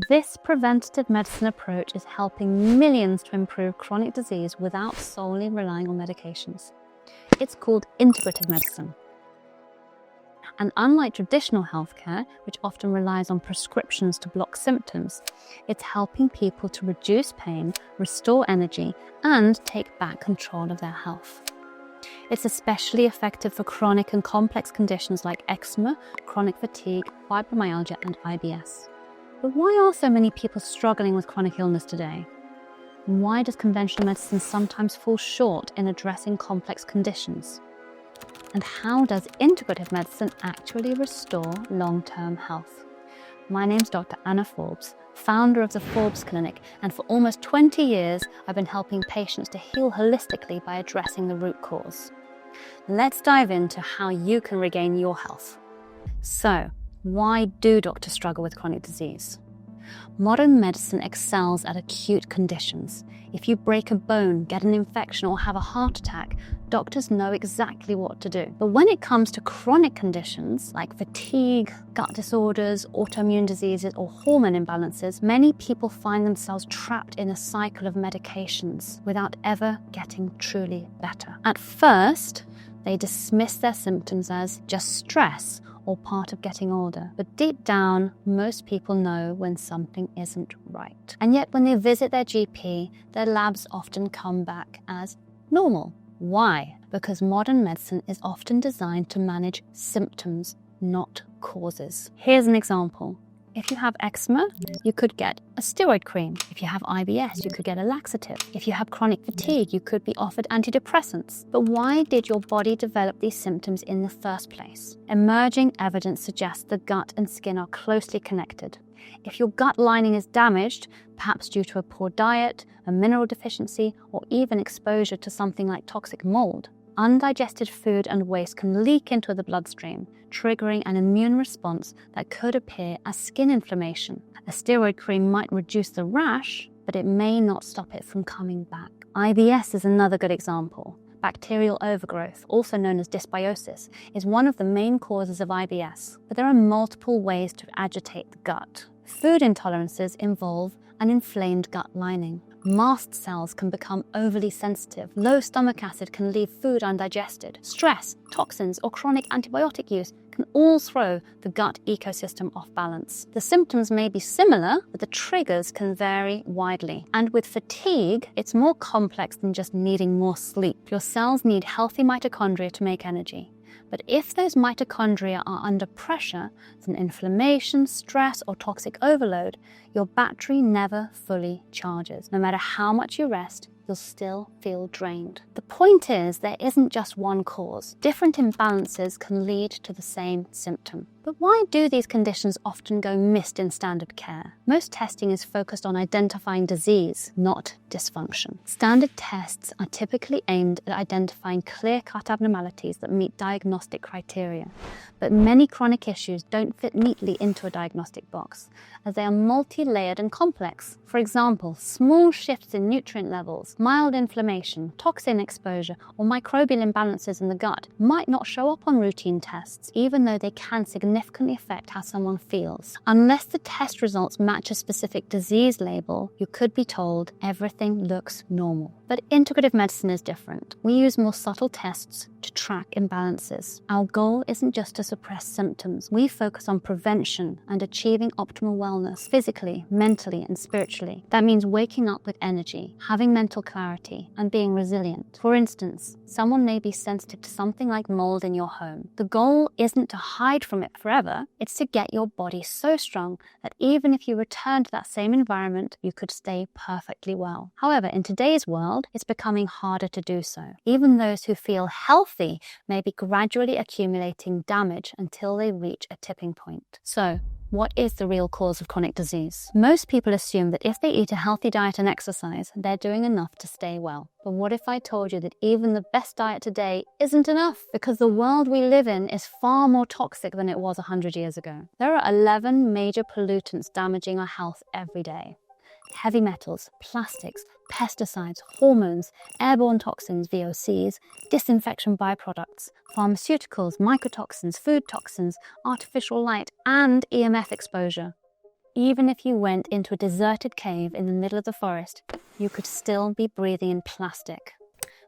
This preventative medicine approach is helping millions to improve chronic disease without solely relying on medications. It's called integrative medicine. And unlike traditional healthcare, which often relies on prescriptions to block symptoms, it's helping people to reduce pain, restore energy, and take back control of their health. It's especially effective for chronic and complex conditions like eczema, chronic fatigue, fibromyalgia, and IBS. But why are so many people struggling with chronic illness today? And why does conventional medicine sometimes fall short in addressing complex conditions? And how does integrative medicine actually restore long-term health? My name's Dr. Anna Forbes, founder of the Forbes Clinic, and for almost 20 years, I've been helping patients to heal holistically by addressing the root cause. Let's dive into how you can regain your health. So, why do doctors struggle with chronic disease? Modern medicine excels at acute conditions. If you break a bone, get an infection, or have a heart attack, doctors know exactly what to do. But when it comes to chronic conditions like fatigue, gut disorders, autoimmune diseases, or hormone imbalances, many people find themselves trapped in a cycle of medications without ever getting truly better. At first, they dismiss their symptoms as just stress or part of getting older. But deep down, most people know when something isn't right. And yet when they visit their GP, their labs often come back as normal. Why? Because modern medicine is often designed to manage symptoms, not causes. Here's an example. If you have eczema, you could get a steroid cream. If you have IBS, you could get a laxative. If you have chronic fatigue, you could be offered antidepressants. But why did your body develop these symptoms in the first place? Emerging evidence suggests the gut and skin are closely connected. If your gut lining is damaged, perhaps due to a poor diet, a mineral deficiency, or even exposure to something like toxic mold, undigested food and waste can leak into the bloodstream, triggering an immune response that could appear as skin inflammation. A steroid cream might reduce the rash, but it may not stop it from coming back. IBS is another good example. Bacterial overgrowth, also known as dysbiosis, is one of the main causes of IBS, but there are multiple ways to agitate the gut. Food intolerances involve an inflamed gut lining. Mast cells can become overly sensitive. Low stomach acid can leave food undigested. Stress, toxins, or chronic antibiotic use can all throw the gut ecosystem off balance. The symptoms may be similar, but the triggers can vary widely. And with fatigue, it's more complex than just needing more sleep. Your cells need healthy mitochondria to make energy. But if those mitochondria are under pressure from inflammation, stress, or toxic overload, your battery never fully charges. No matter how much you rest, you'll still feel drained. The point is, there isn't just one cause. Different imbalances can lead to the same symptom. But why do these conditions often go missed in standard care? Most testing is focused on identifying disease, not dysfunction. Standard tests are typically aimed at identifying clear-cut abnormalities that meet diagnostic criteria. But many chronic issues don't fit neatly into a diagnostic box, as they are multi-layered and complex. For example, small shifts in nutrient levels, mild inflammation, toxin exposure, or microbial imbalances in the gut might not show up on routine tests, even though they can significantly affect how someone feels. Unless the test results match a specific disease label, you could be told everything looks normal. But integrative medicine is different. We use more subtle tests to track imbalances. Our goal isn't just to suppress symptoms. We focus on prevention and achieving optimal wellness physically, mentally, and spiritually. That means waking up with energy, having mental clarity, and being resilient. For instance, someone may be sensitive to something like mold in your home. The goal isn't to hide from it forever. It's to get your body so strong that even if you return to that same environment, you could stay perfectly well. However, in today's world, it's becoming harder to do so. Even those who feel healthy may be gradually accumulating damage until they reach a tipping point. So, what is the real cause of chronic disease? Most people assume that if they eat a healthy diet and exercise, they're doing enough to stay well. But what if I told you that even the best diet today isn't enough? Because the world we live in is far more toxic than it was 100 years ago. There are 11 major pollutants damaging our health every day. Heavy metals, plastics, pesticides, hormones, airborne toxins, VOCs, disinfection byproducts, pharmaceuticals, mycotoxins, food toxins, artificial light, and EMF exposure. Even if you went into a deserted cave in the middle of the forest, you could still be breathing in plastic.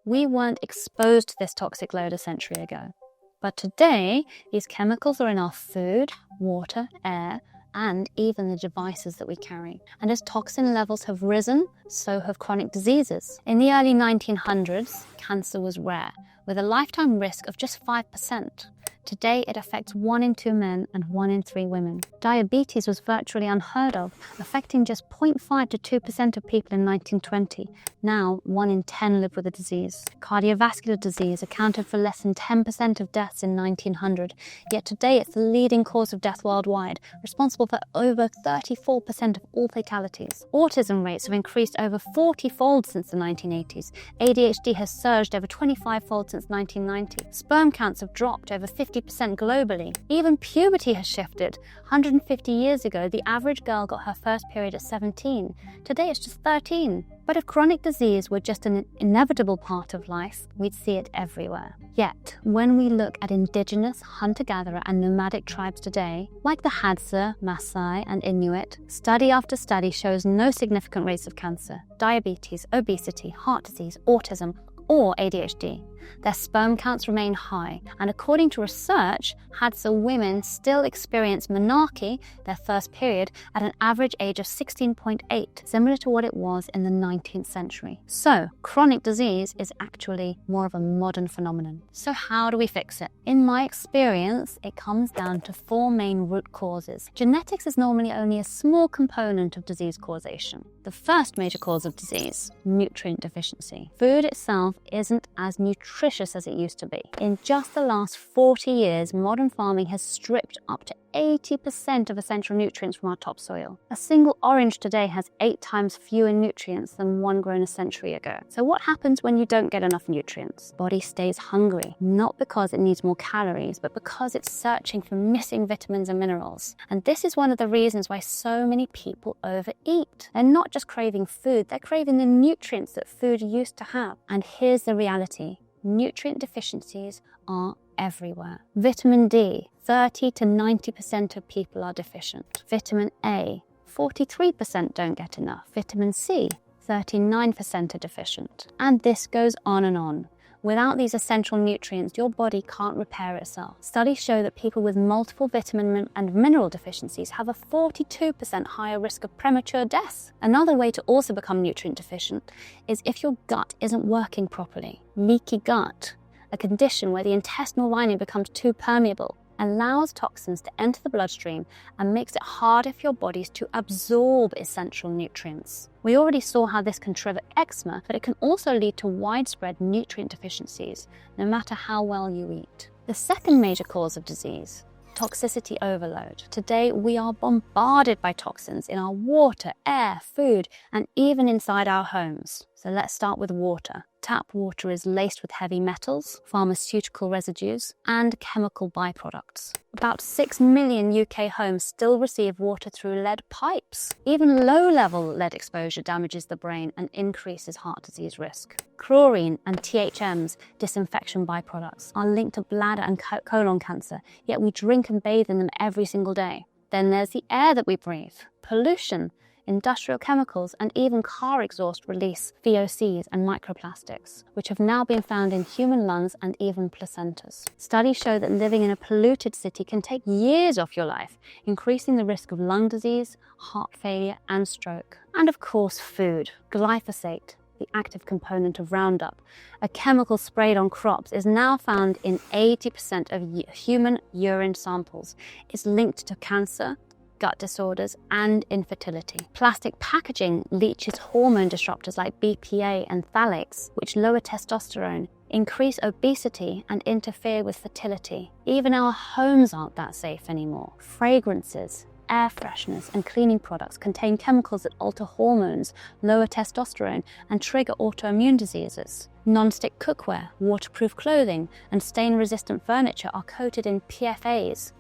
We weren't exposed to this toxic load a century ago. But today, these chemicals are in our food, water, air, and even the devices that we carry. And as toxin levels have risen, so have chronic diseases. In the early 1900s, cancer was rare, with a lifetime risk of just 5%. Today, it affects 1 in 2 men and 1 in 3 women. Diabetes was virtually unheard of, affecting just 0.5 to 2% of people in 1920. Now, 1 in 10 live with the disease. Cardiovascular disease accounted for less than 10% of deaths in 1900, yet today it's the leading cause of death worldwide, responsible for over 34% of all fatalities. Autism rates have increased over 40-fold since the 1980s. ADHD has surged over 25-fold since 1990. Sperm counts have dropped over 50% globally. Even puberty has shifted. 150 years ago, the average girl got her first period at 17. Today, it's just 13. But if chronic disease were just an inevitable part of life, we'd see it everywhere. Yet, when we look at indigenous, hunter-gatherer and nomadic tribes today, like the Hadza, Maasai and Inuit, study after study shows no significant rates of cancer, diabetes, obesity, heart disease, autism, or ADHD. Their sperm counts remain high, and according to research, Hadza women still experience menarche, their first period, at an average age of 16.8, similar to what it was in the 19th century. So, chronic disease is actually more of a modern phenomenon. So how do we fix it? In my experience, it comes down to 4 main root causes. Genetics is normally only a small component of disease causation. The first major cause of disease, nutrient deficiency. Food itself isn't as nutritious as it used to be. In just the last 40 years, modern farming has stripped up to 80% of essential nutrients from our topsoil. A single orange today has 8 times fewer nutrients than one grown a century ago. So what happens when you don't get enough nutrients? Body stays hungry, not because it needs more calories, but because it's searching for missing vitamins and minerals. And this is one of the reasons why so many people overeat. They're not just craving food, they're craving the nutrients that food used to have. And here's the reality. Nutrient deficiencies are everywhere. Vitamin D, 30 to 90% of people are deficient. Vitamin A, 43% don't get enough. Vitamin C, 39% are deficient. And this goes on and on. Without these essential nutrients, your body can't repair itself. Studies show that people with multiple vitamin and mineral deficiencies have a 42% higher risk of premature death. Another way to also become nutrient deficient is if your gut isn't working properly. Leaky gut, a condition where the intestinal lining becomes too permeable, allows toxins to enter the bloodstream and makes it harder for your bodies to absorb essential nutrients. We already saw how this can trigger eczema, but it can also lead to widespread nutrient deficiencies, no matter how well you eat. The second major cause of disease, toxicity overload. Today, we are bombarded by toxins in our water, air, food, and even inside our homes. So let's start with water. Tap water is laced with heavy metals, pharmaceutical residues, and chemical byproducts. About 6 million UK homes still receive water through lead pipes. Even low-level lead exposure damages the brain and increases heart disease risk. Chlorine and THMs, disinfection byproducts, are linked to bladder and colon cancer, yet we drink and bathe in them every single day. Then there's the air that we breathe. Pollution, industrial chemicals, and even car exhaust release VOCs and microplastics, which have now been found in human lungs and even placentas. Studies show that living in a polluted city can take years off your life, increasing the risk of lung disease, heart failure, and stroke. And of course, food. Glyphosate, the active component of Roundup, a chemical sprayed on crops, is now found in 80% of human urine samples. It's linked to cancer, gut disorders, and infertility. Plastic packaging leaches hormone disruptors like BPA and phthalates, which lower testosterone, increase obesity, and interfere with fertility. Even our homes aren't that safe anymore. Fragrances, air fresheners, and cleaning products contain chemicals that alter hormones, lower testosterone, and trigger autoimmune diseases. Non-stick cookware, waterproof clothing, and stain-resistant furniture are coated in PFAs,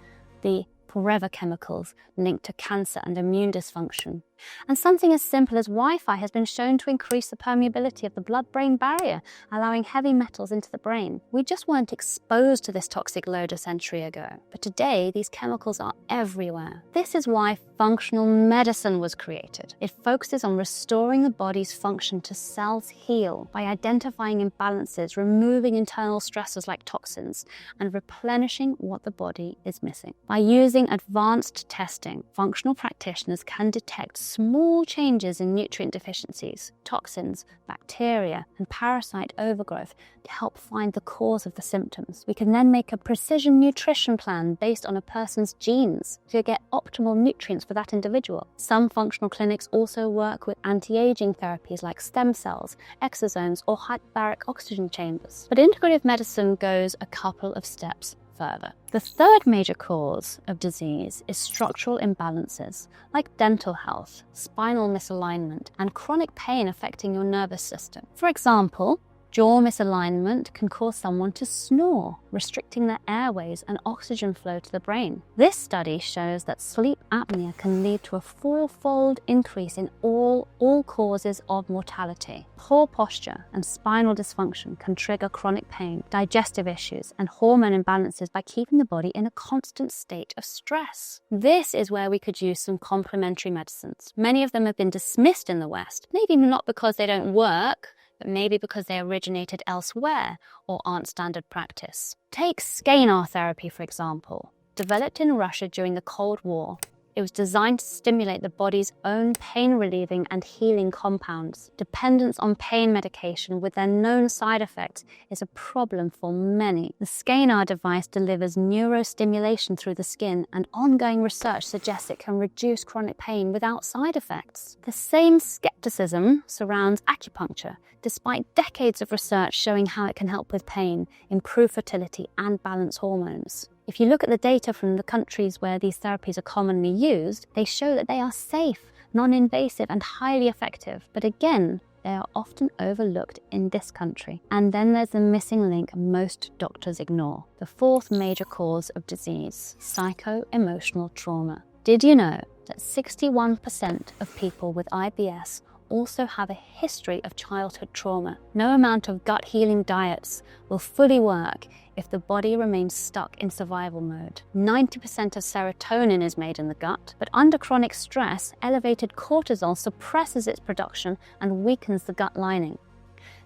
the forever chemicals linked to cancer and immune dysfunction. And something as simple as Wi-Fi has been shown to increase the permeability of the blood-brain barrier, allowing heavy metals into the brain. We just weren't exposed to this toxic load a century ago, but today these chemicals are everywhere. This is why functional medicine was created. It focuses on restoring the body's function to cells heal by identifying imbalances, removing internal stressors like toxins, and replenishing what the body is missing. By using advanced testing, functional practitioners can detect small changes in nutrient deficiencies, toxins, bacteria, and parasite overgrowth to help find the cause of the symptoms. We can then make a precision nutrition plan based on a person's genes to get optimal nutrients for that individual. Some functional clinics also work with anti-aging therapies like stem cells, exosomes, or hyperbaric oxygen chambers. But integrative medicine goes a couple of steps further. The third major cause of disease is structural imbalances like dental health, spinal misalignment, and chronic pain affecting your nervous system. For example, jaw misalignment can cause someone to snore, restricting their airways and oxygen flow to the brain. This study shows that sleep apnea can lead to a 4-fold increase in all causes of mortality. Poor posture and spinal dysfunction can trigger chronic pain, digestive issues, and hormone imbalances by keeping the body in a constant state of stress. This is where we could use some complementary medicines. Many of them have been dismissed in the West, maybe not because they don't work, but maybe because they originated elsewhere or aren't standard practice. Take scanar therapy, for example. Developed in Russia during the Cold War, it was designed to stimulate the body's own pain-relieving and healing compounds. Dependence on pain medication with their known side effects is a problem for many. The scanar device delivers neurostimulation through the skin, and ongoing research suggests it can reduce chronic pain without side effects. The same skepticism surrounds acupuncture, despite decades of research showing how it can help with pain, improve fertility, and balance hormones. If you look at the data from the countries where these therapies are commonly used, they show that they are safe, non-invasive, and highly effective. But again, they are often overlooked in this country. And then there's the missing link most doctors ignore. The fourth major cause of disease, psycho-emotional trauma. Did you know that 61% of people with IBS also have a history of childhood trauma? No amount of gut healing diets will fully work if the body remains stuck in survival mode. 90% of serotonin is made in the gut, but under chronic stress, elevated cortisol suppresses its production and weakens the gut lining.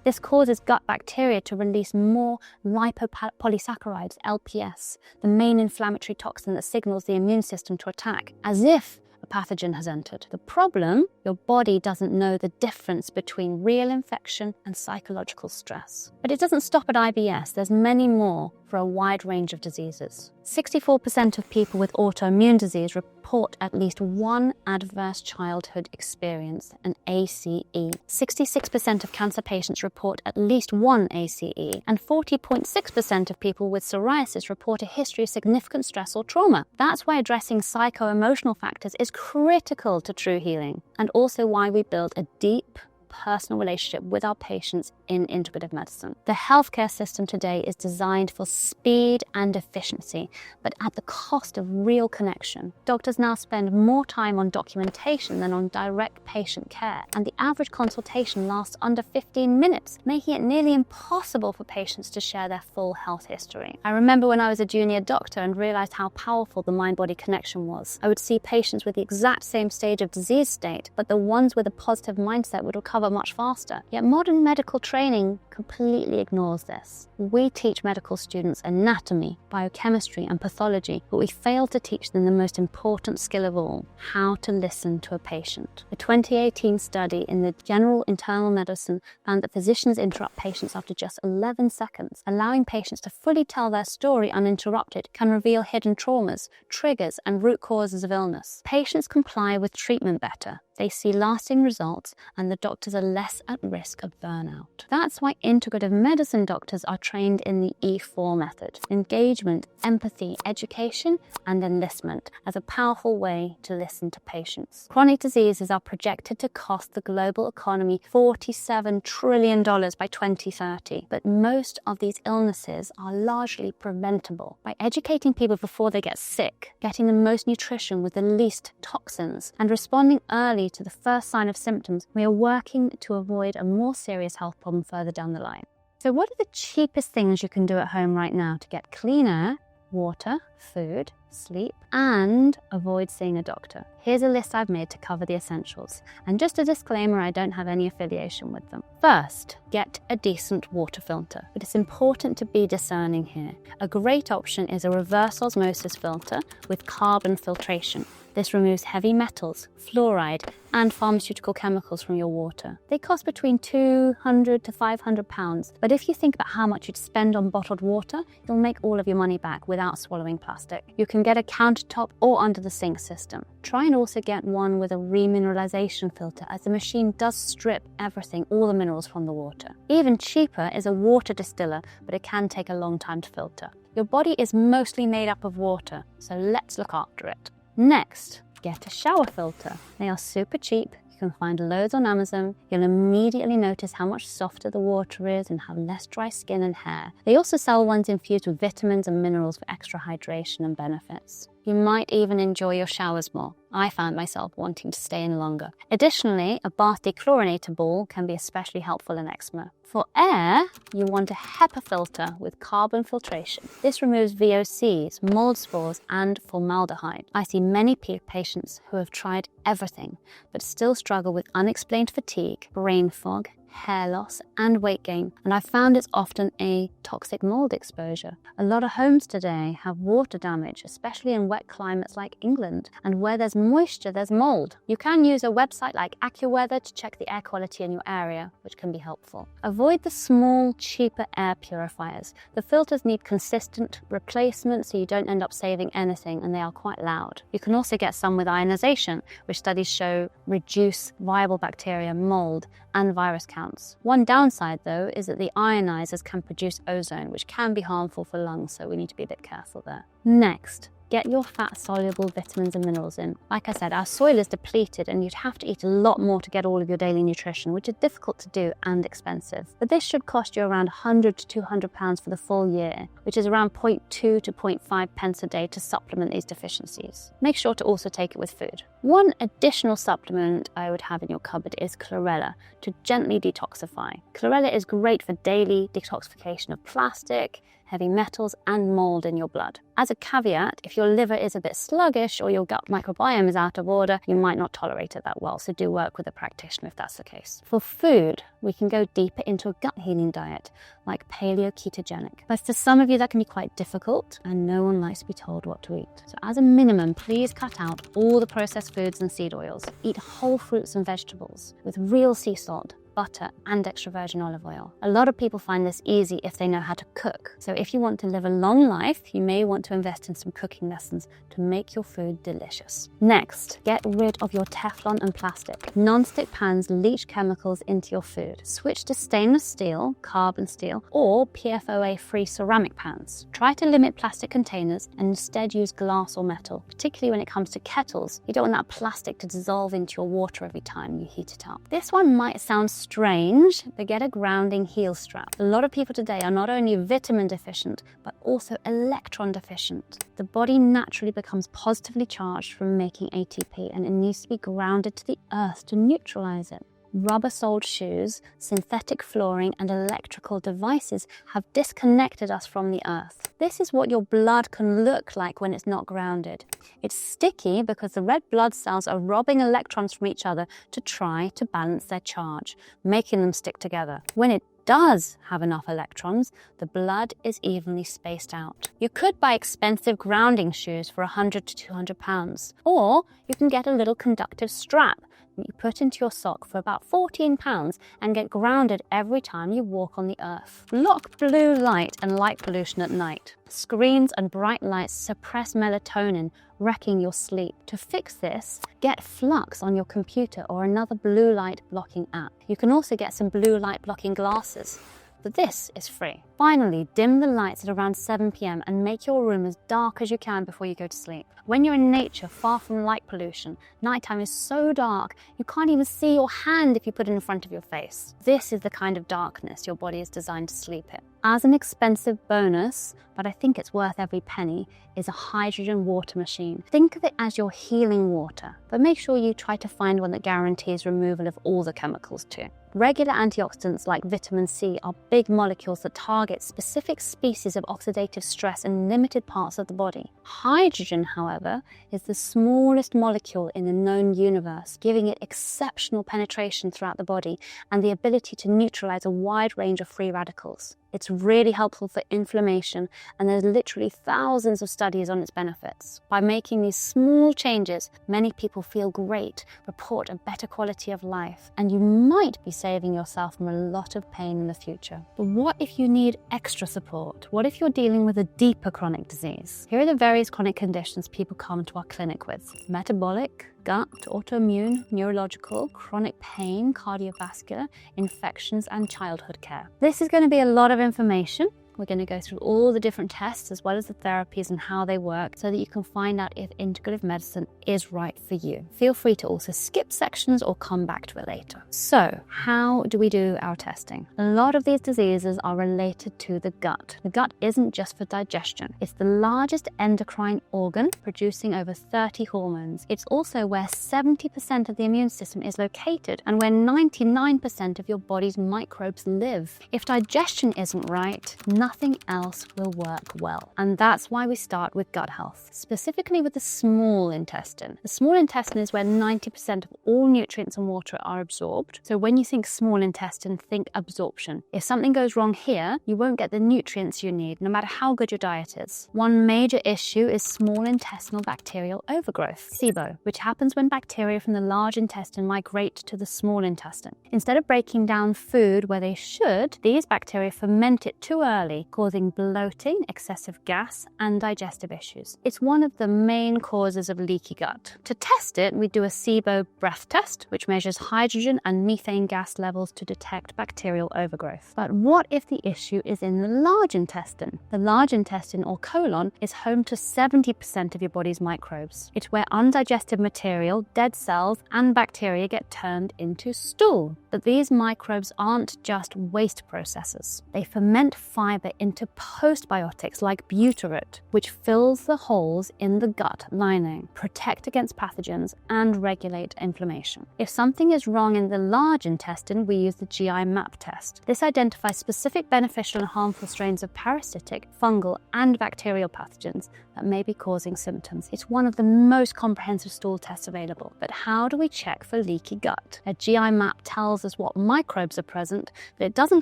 This causes gut bacteria to release more lipopolysaccharides, LPS, the main inflammatory toxin that signals the immune system to attack, as if a pathogen has entered. The problem, your body doesn't know the difference between real infection and psychological stress. But it doesn't stop at IBS, there's many more for a wide range of diseases. 64% of people with autoimmune disease report at least one adverse childhood experience, an ACE. 66% of cancer patients report at least one ACE, and 40.6% of people with psoriasis report a history of significant stress or trauma. That's why addressing psycho-emotional factors is critical to true healing, and also why we build a deep, personal relationship with our patients in integrative medicine. The healthcare system today is designed for speed and efficiency, but at the cost of real connection. Doctors now spend more time on documentation than on direct patient care, and the average consultation lasts under 15 minutes, making it nearly impossible for patients to share their full health history. I remember when I was a junior doctor and realized how powerful the mind-body connection was. I would see patients with the exact same stage of disease state, but the ones with a positive mindset would recover much faster. Yet modern medical training completely ignores this. We teach medical students anatomy, biochemistry, and pathology, but we fail to teach them the most important skill of all, how to listen to a patient. A 2018 study in the General Internal Medicine found that physicians interrupt patients after just 11 seconds. Allowing patients to fully tell their story uninterrupted can reveal hidden traumas, triggers, and root causes of illness. Patients comply with treatment better. They see lasting results, and the doctors are less at risk of burnout. That's why integrative medicine doctors are trained in the E4 method: engagement, empathy, education, and enlistment, as a powerful way to listen to patients. Chronic diseases are projected to cost the global economy $47 trillion by 2030, but most of these illnesses are largely preventable. By educating people before they get sick, getting the most nutrition with the least toxins, and responding early early to the first sign of symptoms, we are working to avoid a more serious health problem further down the line. So what are the cheapest things you can do at home right now to get clean air, water, food, sleep, and avoid seeing a doctor? Here's a list I've made to cover the essentials. And just a disclaimer, I don't have any affiliation with them. First, get a decent water filter. But it's important to be discerning here. A great option is a reverse osmosis filter with carbon filtration. This removes heavy metals, fluoride, and pharmaceutical chemicals from your water. They cost between £200 to £500, but if you think about how much you'd spend on bottled water, you'll make all of your money back without swallowing plastic. You can get a countertop or under the sink system. Try and also get one with a remineralization filter, as the machine does strip everything, all the minerals from the water. Even cheaper is a water distiller, but it can take a long time to filter. Your body is mostly made up of water, so let's look after it. Next, get a shower filter. They are super cheap. You can find loads on Amazon. You'll immediately notice how much softer the water is and have less dry skin and hair. They also sell ones infused with vitamins and minerals for extra hydration and benefits. You might even enjoy your showers more. I found myself wanting to stay in longer. Additionally, a bath dechlorinator ball can be especially helpful in eczema. For air, you want a HEPA filter with carbon filtration. This removes VOCs, mold spores, and formaldehyde. I see many patients who have tried everything, but still struggle with unexplained fatigue, brain fog, hair loss, and weight gain, and I've found it's often a toxic mold exposure. A lot of homes today have water damage, especially in wet climates like England, and where there's moisture, there's mold. You can use a website like AccuWeather to check the air quality in your area, which can be helpful. Avoid the small, cheaper air purifiers. The filters need consistent replacement so you don't end up saving anything, and they are quite loud. You can also get some with ionization, which studies show reduce viable bacteria, mold, and virus counts. One downside, though, is that the ionizers can produce ozone, which can be harmful for lungs, so we need to be a bit careful there. Next, get your fat-soluble vitamins and minerals in. Like I said, our soil is depleted and you'd have to eat a lot more to get all of your daily nutrition, which is difficult to do and expensive. But this should cost you around £100 to £200 for the full year, which is around 0.2 to 0.5 pence a day to supplement these deficiencies. Make sure to also take it with food. One additional supplement I would have in your cupboard is chlorella to gently detoxify. Chlorella is great for daily detoxification of plastic, heavy metals, and mold in your blood. As a caveat, if your liver is a bit sluggish or your gut microbiome is out of order, you might not tolerate it that well, so do work with a practitioner if that's the case. For food, we can go deeper into a gut healing diet, like paleo-ketogenic. But for some of you, that can be quite difficult, and no one likes to be told what to eat. So as a minimum, please cut out all the processed foods and seed oils. Eat whole fruits and vegetables with real sea salt, butter, and extra virgin olive oil. A lot of people find this easy if they know how to cook. So if you want to live a long life, you may want to invest in some cooking lessons to make your food delicious. Next, get rid of your Teflon and plastic. Non-stick pans leach chemicals into your food. Switch to stainless steel, carbon steel, or PFOA-free ceramic pans. Try to limit plastic containers and instead use glass or metal, particularly when it comes to kettles. You don't want that plastic to dissolve into your water every time you heat it up. This one might sound strange, but get a grounding heel strap. A lot of people today are not only vitamin deficient, but also electron deficient. The body naturally becomes positively charged from making ATP, and it needs to be grounded to the earth to neutralize it. Rubber-soled shoes, synthetic flooring, and electrical devices have disconnected us from the earth. This is what your blood can look like when it's not grounded. It's sticky because the red blood cells are robbing electrons from each other to try to balance their charge, making them stick together. When it does have enough electrons, the blood is evenly spaced out. You could buy expensive grounding shoes for £100 to £200, or you can get a little conductive strap that you put into your sock for about £14 and get grounded every time you walk on the earth. Block blue light and light pollution at night. Screens and bright lights suppress melatonin, wrecking your sleep. To fix this, get Flux on your computer or another blue light blocking app. You can also get some blue light blocking glasses, but this is free. Finally, dim the lights at around 7 p.m. and make your room as dark as you can before you go to sleep. When you're in nature, far from light pollution, nighttime is so dark you can't even see your hand if you put it in front of your face. This is the kind of darkness your body is designed to sleep in. As an expensive bonus, but I think it's worth every penny, is a hydrogen water machine. Think of it as your healing water, but make sure you try to find one that guarantees removal of all the chemicals too. Regular antioxidants like vitamin C are big molecules that target specific species of oxidative stress in limited parts of the body. Hydrogen, however, is the smallest molecule in the known universe, giving it exceptional penetration throughout the body and the ability to neutralize a wide range of free radicals. It's really helpful for inflammation, and there's literally thousands of studies on its benefits. By making these small changes, many people feel great, report a better quality of life, and you might be saving yourself from a lot of pain in the future. But what if you need extra support? What if you're dealing with a deeper chronic disease? Here are the various chronic conditions people come to our clinic with: metabolic, gut, autoimmune, neurological, chronic pain, cardiovascular, infections, and childhood care. This is going to be a lot of information. We're going to go through all the different tests as well as the therapies and how they work so that you can find out if integrative medicine is right for you. Feel free to also skip sections or come back to it later. So, how do we do our testing? A lot of these diseases are related to the gut. The gut isn't just for digestion. It's the largest endocrine organ, producing over 30 hormones. It's also where 70% of the immune system is located and where 99% of your body's microbes live. If digestion isn't right, nothing else will work well. And that's why we start with gut health, specifically with the small intestine. The small intestine is where 90% of all nutrients and water are absorbed. So when you think small intestine, think absorption. If something goes wrong here, you won't get the nutrients you need, no matter how good your diet is. One major issue is small intestinal bacterial overgrowth, SIBO, which happens when bacteria from the large intestine migrate to the small intestine. Instead of breaking down food where they should, these bacteria ferment it too early, causing bloating, excessive gas, and digestive issues. It's one of the main causes of leaky gut. To test it, we do a SIBO breath test, which measures hydrogen and methane gas levels to detect bacterial overgrowth. But what if the issue is in the large intestine? The large intestine, or colon, is home to 70% of your body's microbes. It's where undigested material, dead cells, and bacteria get turned into stool. But these microbes aren't just waste processors. They ferment fiber into postbiotics like butyrate, which fills the holes in the gut lining, protect against pathogens, and regulate inflammation. If something is wrong in the large intestine, we use the GI map test. This identifies specific beneficial and harmful strains of parasitic, fungal, and bacterial pathogens that may be causing symptoms. It's one of the most comprehensive stool tests available. But how do we check for leaky gut? A GI map tells us what microbes are present, but it doesn't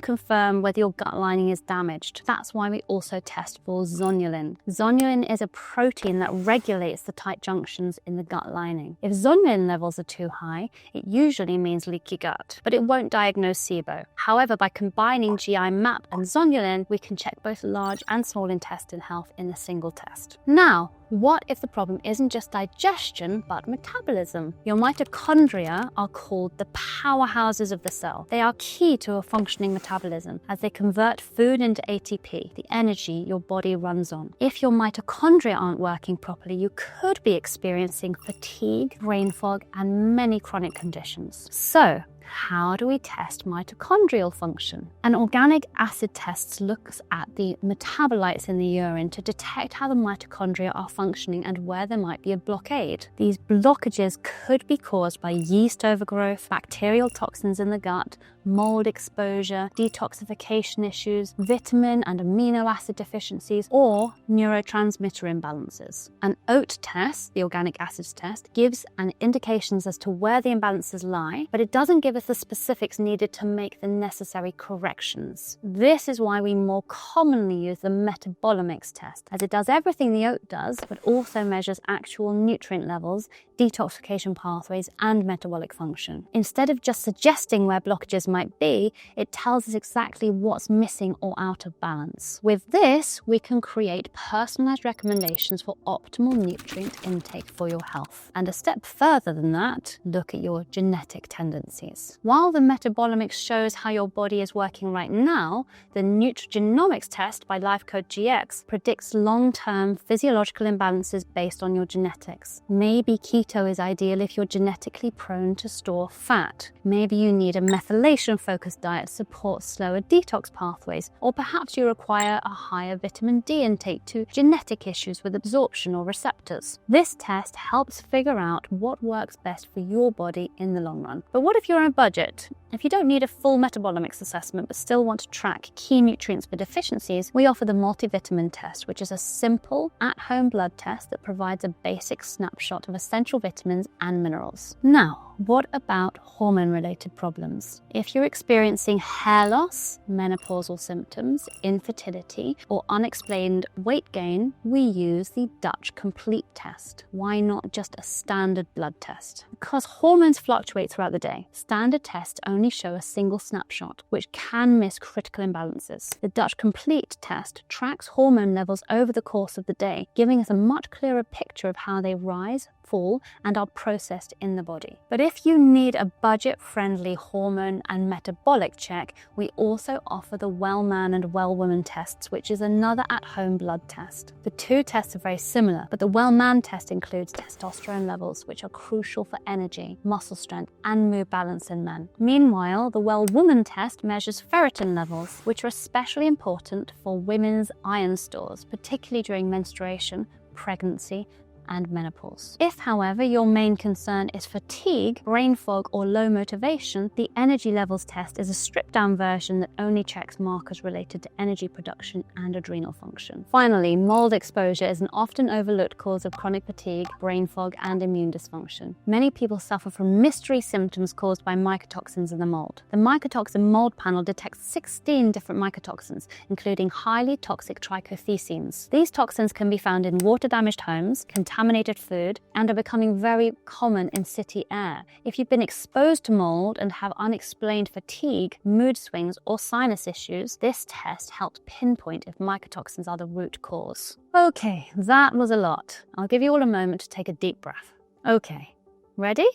confirm whether your gut lining is damaged. That's why we also test for zonulin. Zonulin is a protein that regulates the tight junctions in the gut lining. If zonulin levels are too high, it usually means leaky gut, but it won't diagnose SIBO. However, by combining GI map and zonulin, we can check both large and small intestine health in a single test. Now, what if the problem isn't just digestion, but metabolism? Your mitochondria are called the powerhouses of the cell. They are key to a functioning metabolism as they convert food into ATP, the energy your body runs on. If your mitochondria aren't working properly, you could be experiencing fatigue, brain fog, and many chronic conditions. So, how do we test mitochondrial function? An organic acid test looks at the metabolites in the urine to detect how the mitochondria are functioning and where there might be a blockade. These blockages could be caused by yeast overgrowth, bacterial toxins in the gut, mold exposure, detoxification issues, vitamin and amino acid deficiencies, or neurotransmitter imbalances. An OAT test, the organic acids test, gives an indications as to where the imbalances lie, but it doesn't give us the specifics needed to make the necessary corrections. This is why we more commonly use the metabolomics test, as it does everything the OAT does, but also measures actual nutrient levels, detoxification pathways, and metabolic function. Instead of just suggesting where blockages might be, it tells us exactly what's missing or out of balance. With this, we can create personalized recommendations for optimal nutrient intake for your health. And a step further than that, look at your genetic tendencies. While the metabolomics shows how your body is working right now, the nutrigenomics test by LifeCode GX predicts long-term physiological imbalances based on your genetics. Maybe key keto is ideal if you're genetically prone to store fat. Maybe you need a methylation-focused diet to support slower detox pathways, or perhaps you require a higher vitamin D intake due to genetic issues with absorption or receptors. This test helps figure out what works best for your body in the long run. But what if you're on a budget? If you don't need a full metabolomics assessment but still want to track key nutrients for deficiencies, we offer the multivitamin test, which is a simple, at-home blood test that provides a basic snapshot of essential vitamins and minerals. Now, what about hormone-related problems? If you're experiencing hair loss, menopausal symptoms, infertility, or unexplained weight gain, we use the Dutch Complete test. Why not just a standard blood test? Because hormones fluctuate throughout the day. Standard tests only show a single snapshot, which can miss critical imbalances. The Dutch Complete test tracks hormone levels over the course of the day, giving us a much clearer picture of how they rise, fall, and are processed in the body. But if you need a budget-friendly hormone and metabolic check, we also offer the Well-Man and Well-Woman tests, which is another at-home blood test. The two tests are very similar, but the Well-Man test includes testosterone levels, which are crucial for energy, muscle strength, and mood balance in men. Meanwhile, the Well-Woman test measures ferritin levels, which are especially important for women's iron stores, particularly during menstruation, pregnancy, and menopause. If, however, your main concern is fatigue, brain fog, or low motivation, the Energy Levels test is a stripped-down version that only checks markers related to energy production and adrenal function. Finally, mold exposure is an often overlooked cause of chronic fatigue, brain fog, and immune dysfunction. Many people suffer from mystery symptoms caused by mycotoxins in the mold. The Mycotoxin Mold Panel detects 16 different mycotoxins, including highly toxic trichothecenes. These toxins can be found in water-damaged homes, contaminated food, and are becoming very common in city air. If you've been exposed to mold and have unexplained fatigue, mood swings, or sinus issues, this test helps pinpoint if mycotoxins are the root cause. Okay, that was a lot. I'll give you all a moment to take a deep breath. Okay, ready?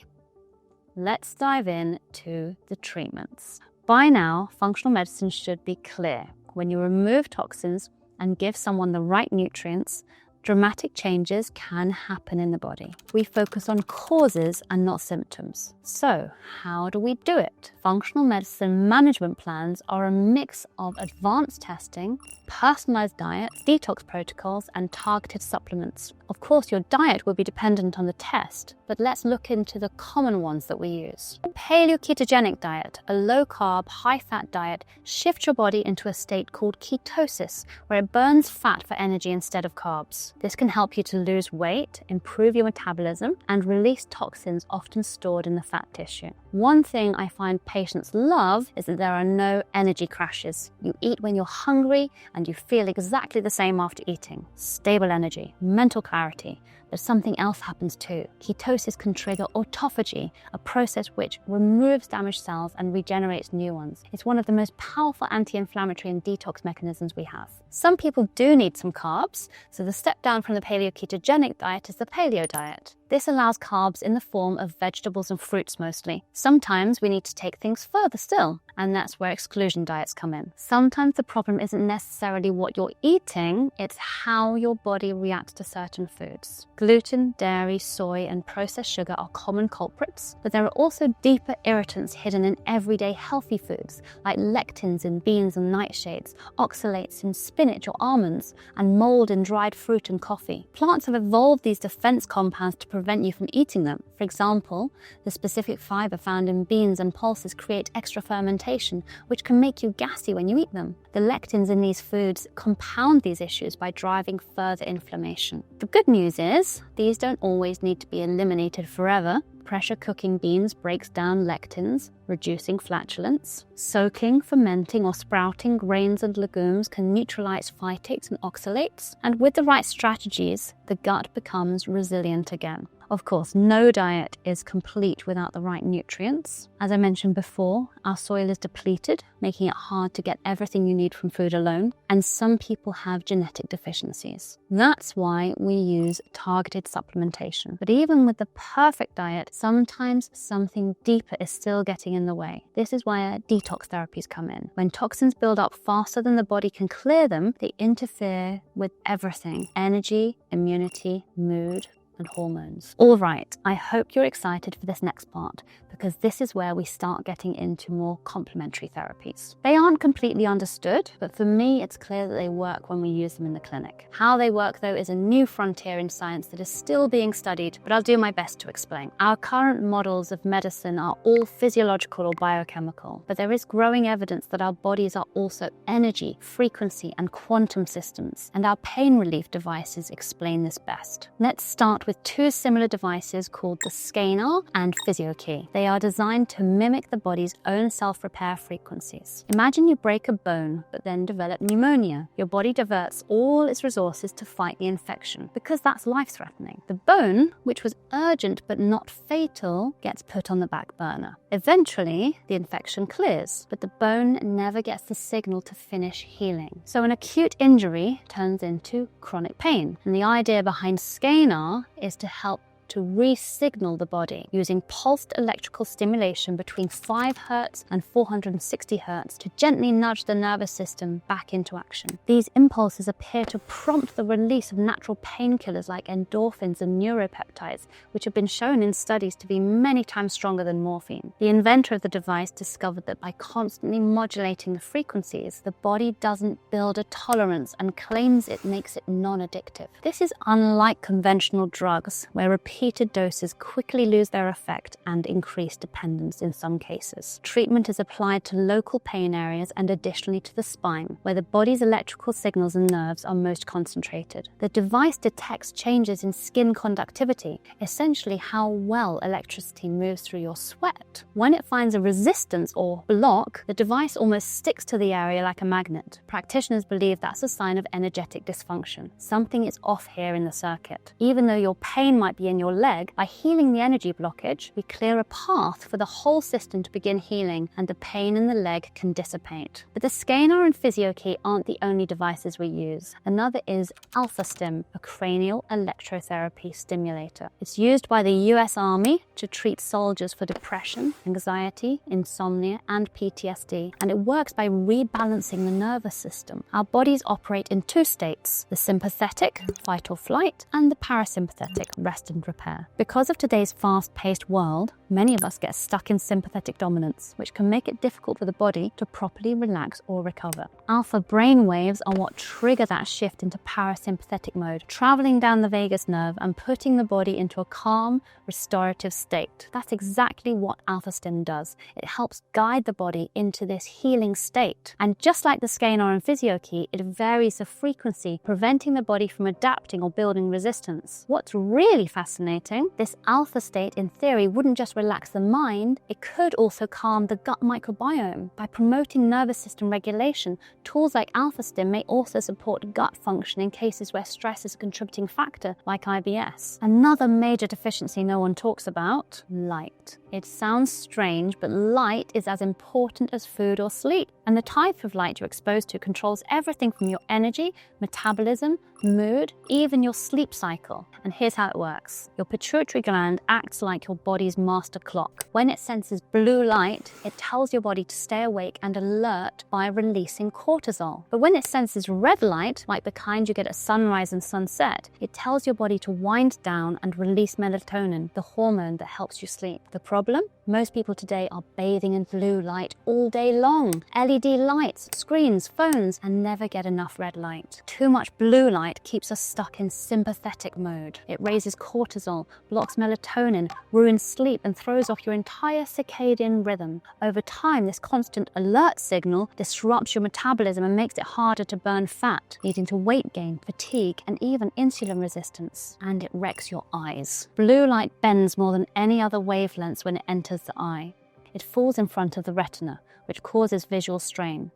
Let's dive in to the treatments. By now, functional medicine should be clear. When you remove toxins and give someone the right nutrients, dramatic changes can happen in the body. We focus on causes and not symptoms. So, how do we do it? Functional medicine management plans are a mix of advanced testing, personalized diet, detox protocols, and targeted supplements. Of course, your diet will be dependent on the test, but let's look into the common ones that we use. Paleo-ketogenic diet, a low-carb, high-fat diet, shifts your body into a state called ketosis, where it burns fat for energy instead of carbs. This can help you to lose weight, improve your metabolism, and release toxins often stored in the fat tissue. One thing I find patients love is that there are no energy crashes. You eat when you're hungry and you feel exactly the same after eating. Stable energy, mental clarity. But something else happens too. Ketosis can trigger autophagy, a process which removes damaged cells and regenerates new ones. It's one of the most powerful anti-inflammatory and detox mechanisms we have. Some people do need some carbs, so the step down from the paleo-ketogenic diet is the paleo diet. This allows carbs in the form of vegetables and fruits mostly. Sometimes we need to take things further still, and that's where exclusion diets come in. Sometimes the problem isn't necessarily what you're eating, it's how your body reacts to certain foods. Gluten, dairy, soy, and processed sugar are common culprits, but there are also deeper irritants hidden in everyday healthy foods, like lectins in beans and nightshades, oxalates in spinach or almonds, and mold in dried fruit and coffee. Plants have evolved these defense compounds to prevent you from eating them. For example, the specific fiber found in beans and pulses create extra fermentation, which can make you gassy when you eat them. The lectins in these foods compound these issues by driving further inflammation. The good news is, these don't always need to be eliminated forever. Pressure cooking beans breaks down lectins, reducing flatulence. Soaking, fermenting, or sprouting grains and legumes can neutralize phytates and oxalates. And with the right strategies, the gut becomes resilient again. Of course, no diet is complete without the right nutrients. As I mentioned before, our soil is depleted, making it hard to get everything you need from food alone, and some people have genetic deficiencies. That's why we use targeted supplementation. But even with the perfect diet, sometimes something deeper is still getting in the way. This is where detox therapies come in. When toxins build up faster than the body can clear them, they interfere with everything: energy, immunity, mood, and hormones. All right, I hope you're excited for this next part, because this is where we start getting into more complementary therapies. They aren't completely understood, but for me, it's clear that they work when we use them in the clinic. How they work, though, is a new frontier in science that is still being studied, but I'll do my best to explain. Our current models of medicine are all physiological or biochemical, but there is growing evidence that our bodies are also energy, frequency, and quantum systems, and our pain relief devices explain this best. Let's start with two similar devices called the Scanar and PhysioKey. They are designed to mimic the body's own self-repair frequencies. Imagine you break a bone, but then develop pneumonia. Your body diverts all its resources to fight the infection, because that's life-threatening. The bone, which was urgent but not fatal, gets put on the back burner. Eventually, the infection clears, but the bone never gets the signal to finish healing. So an acute injury turns into chronic pain. And the idea behind Scanar is to help to re-signal the body using pulsed electrical stimulation between 5 Hz and 460 Hz to gently nudge the nervous system back into action. These impulses appear to prompt the release of natural painkillers like endorphins and neuropeptides, which have been shown in studies to be many times stronger than morphine. The inventor of the device discovered that by constantly modulating the frequencies, the body doesn't build a tolerance and claims it makes it non-addictive. This is unlike conventional drugs, where repeated doses quickly lose their effect and increase dependence in some cases. Treatment is applied to local pain areas and additionally to the spine, where the body's electrical signals and nerves are most concentrated. The device detects changes in skin conductivity, essentially how well electricity moves through your sweat. When it finds a resistance or block, the device almost sticks to the area like a magnet. Practitioners believe that's a sign of energetic dysfunction. Something is off here in the circuit. Even though your pain might be in your leg, by healing the energy blockage, we clear a path for the whole system to begin healing and the pain in the leg can dissipate. But the Scanar and PhysioKey aren't the only devices we use. Another is AlphaStim, a cranial electrotherapy stimulator. It's used by the US Army to treat soldiers for depression, anxiety, insomnia, and PTSD, and it works by rebalancing the nervous system. Our bodies operate in two states, the sympathetic, fight or flight, and the parasympathetic, rest and repair. Because of today's fast-paced world, many of us get stuck in sympathetic dominance, which can make it difficult for the body to properly relax or recover. Alpha brain waves are what trigger that shift into parasympathetic mode, traveling down the vagus nerve and putting the body into a calm, restorative state. That's exactly what AlphaStim does. It helps guide the body into this healing state. And just like the Scanar and PhysioKey, it varies the frequency, preventing the body from adapting or building resistance. What's really fascinating, this alpha state in theory wouldn't just relax the mind, it could also calm the gut microbiome. By promoting nervous system regulation, tools like AlphaStim may also support gut function in cases where stress is a contributing factor, like IBS. Another major deficiency no one talks about, light. It sounds strange, but light is as important as food or sleep. And the type of light you're exposed to controls everything from your energy, metabolism, mood, even your sleep cycle. And here's how it works. Your pituitary gland acts like your body's master clock. When it senses blue light, it tells your body to stay awake and alert by releasing cortisol. But when it senses red light, like the kind you get at sunrise and sunset, it tells your body to wind down and release melatonin, the hormone that helps you sleep. The problem? Most people today are bathing in blue light all day long. LED lights, screens, phones, and never get enough red light. Too much blue light keeps us stuck in sympathetic mode. It raises cortisol, blocks melatonin, ruins sleep, and throws off your entire circadian rhythm. Over time, this constant alert signal disrupts your metabolism and makes it harder to burn fat, leading to weight gain, fatigue, and even insulin resistance. And it wrecks your eyes. Blue light bends more than any other wavelengths when it enters the eye. It falls in front of the retina, which causes visual strain.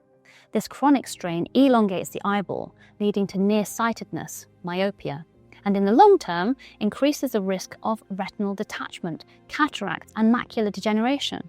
This chronic strain elongates the eyeball, leading to nearsightedness, myopia, and in the long term, increases the risk of retinal detachment, cataracts, and macular degeneration.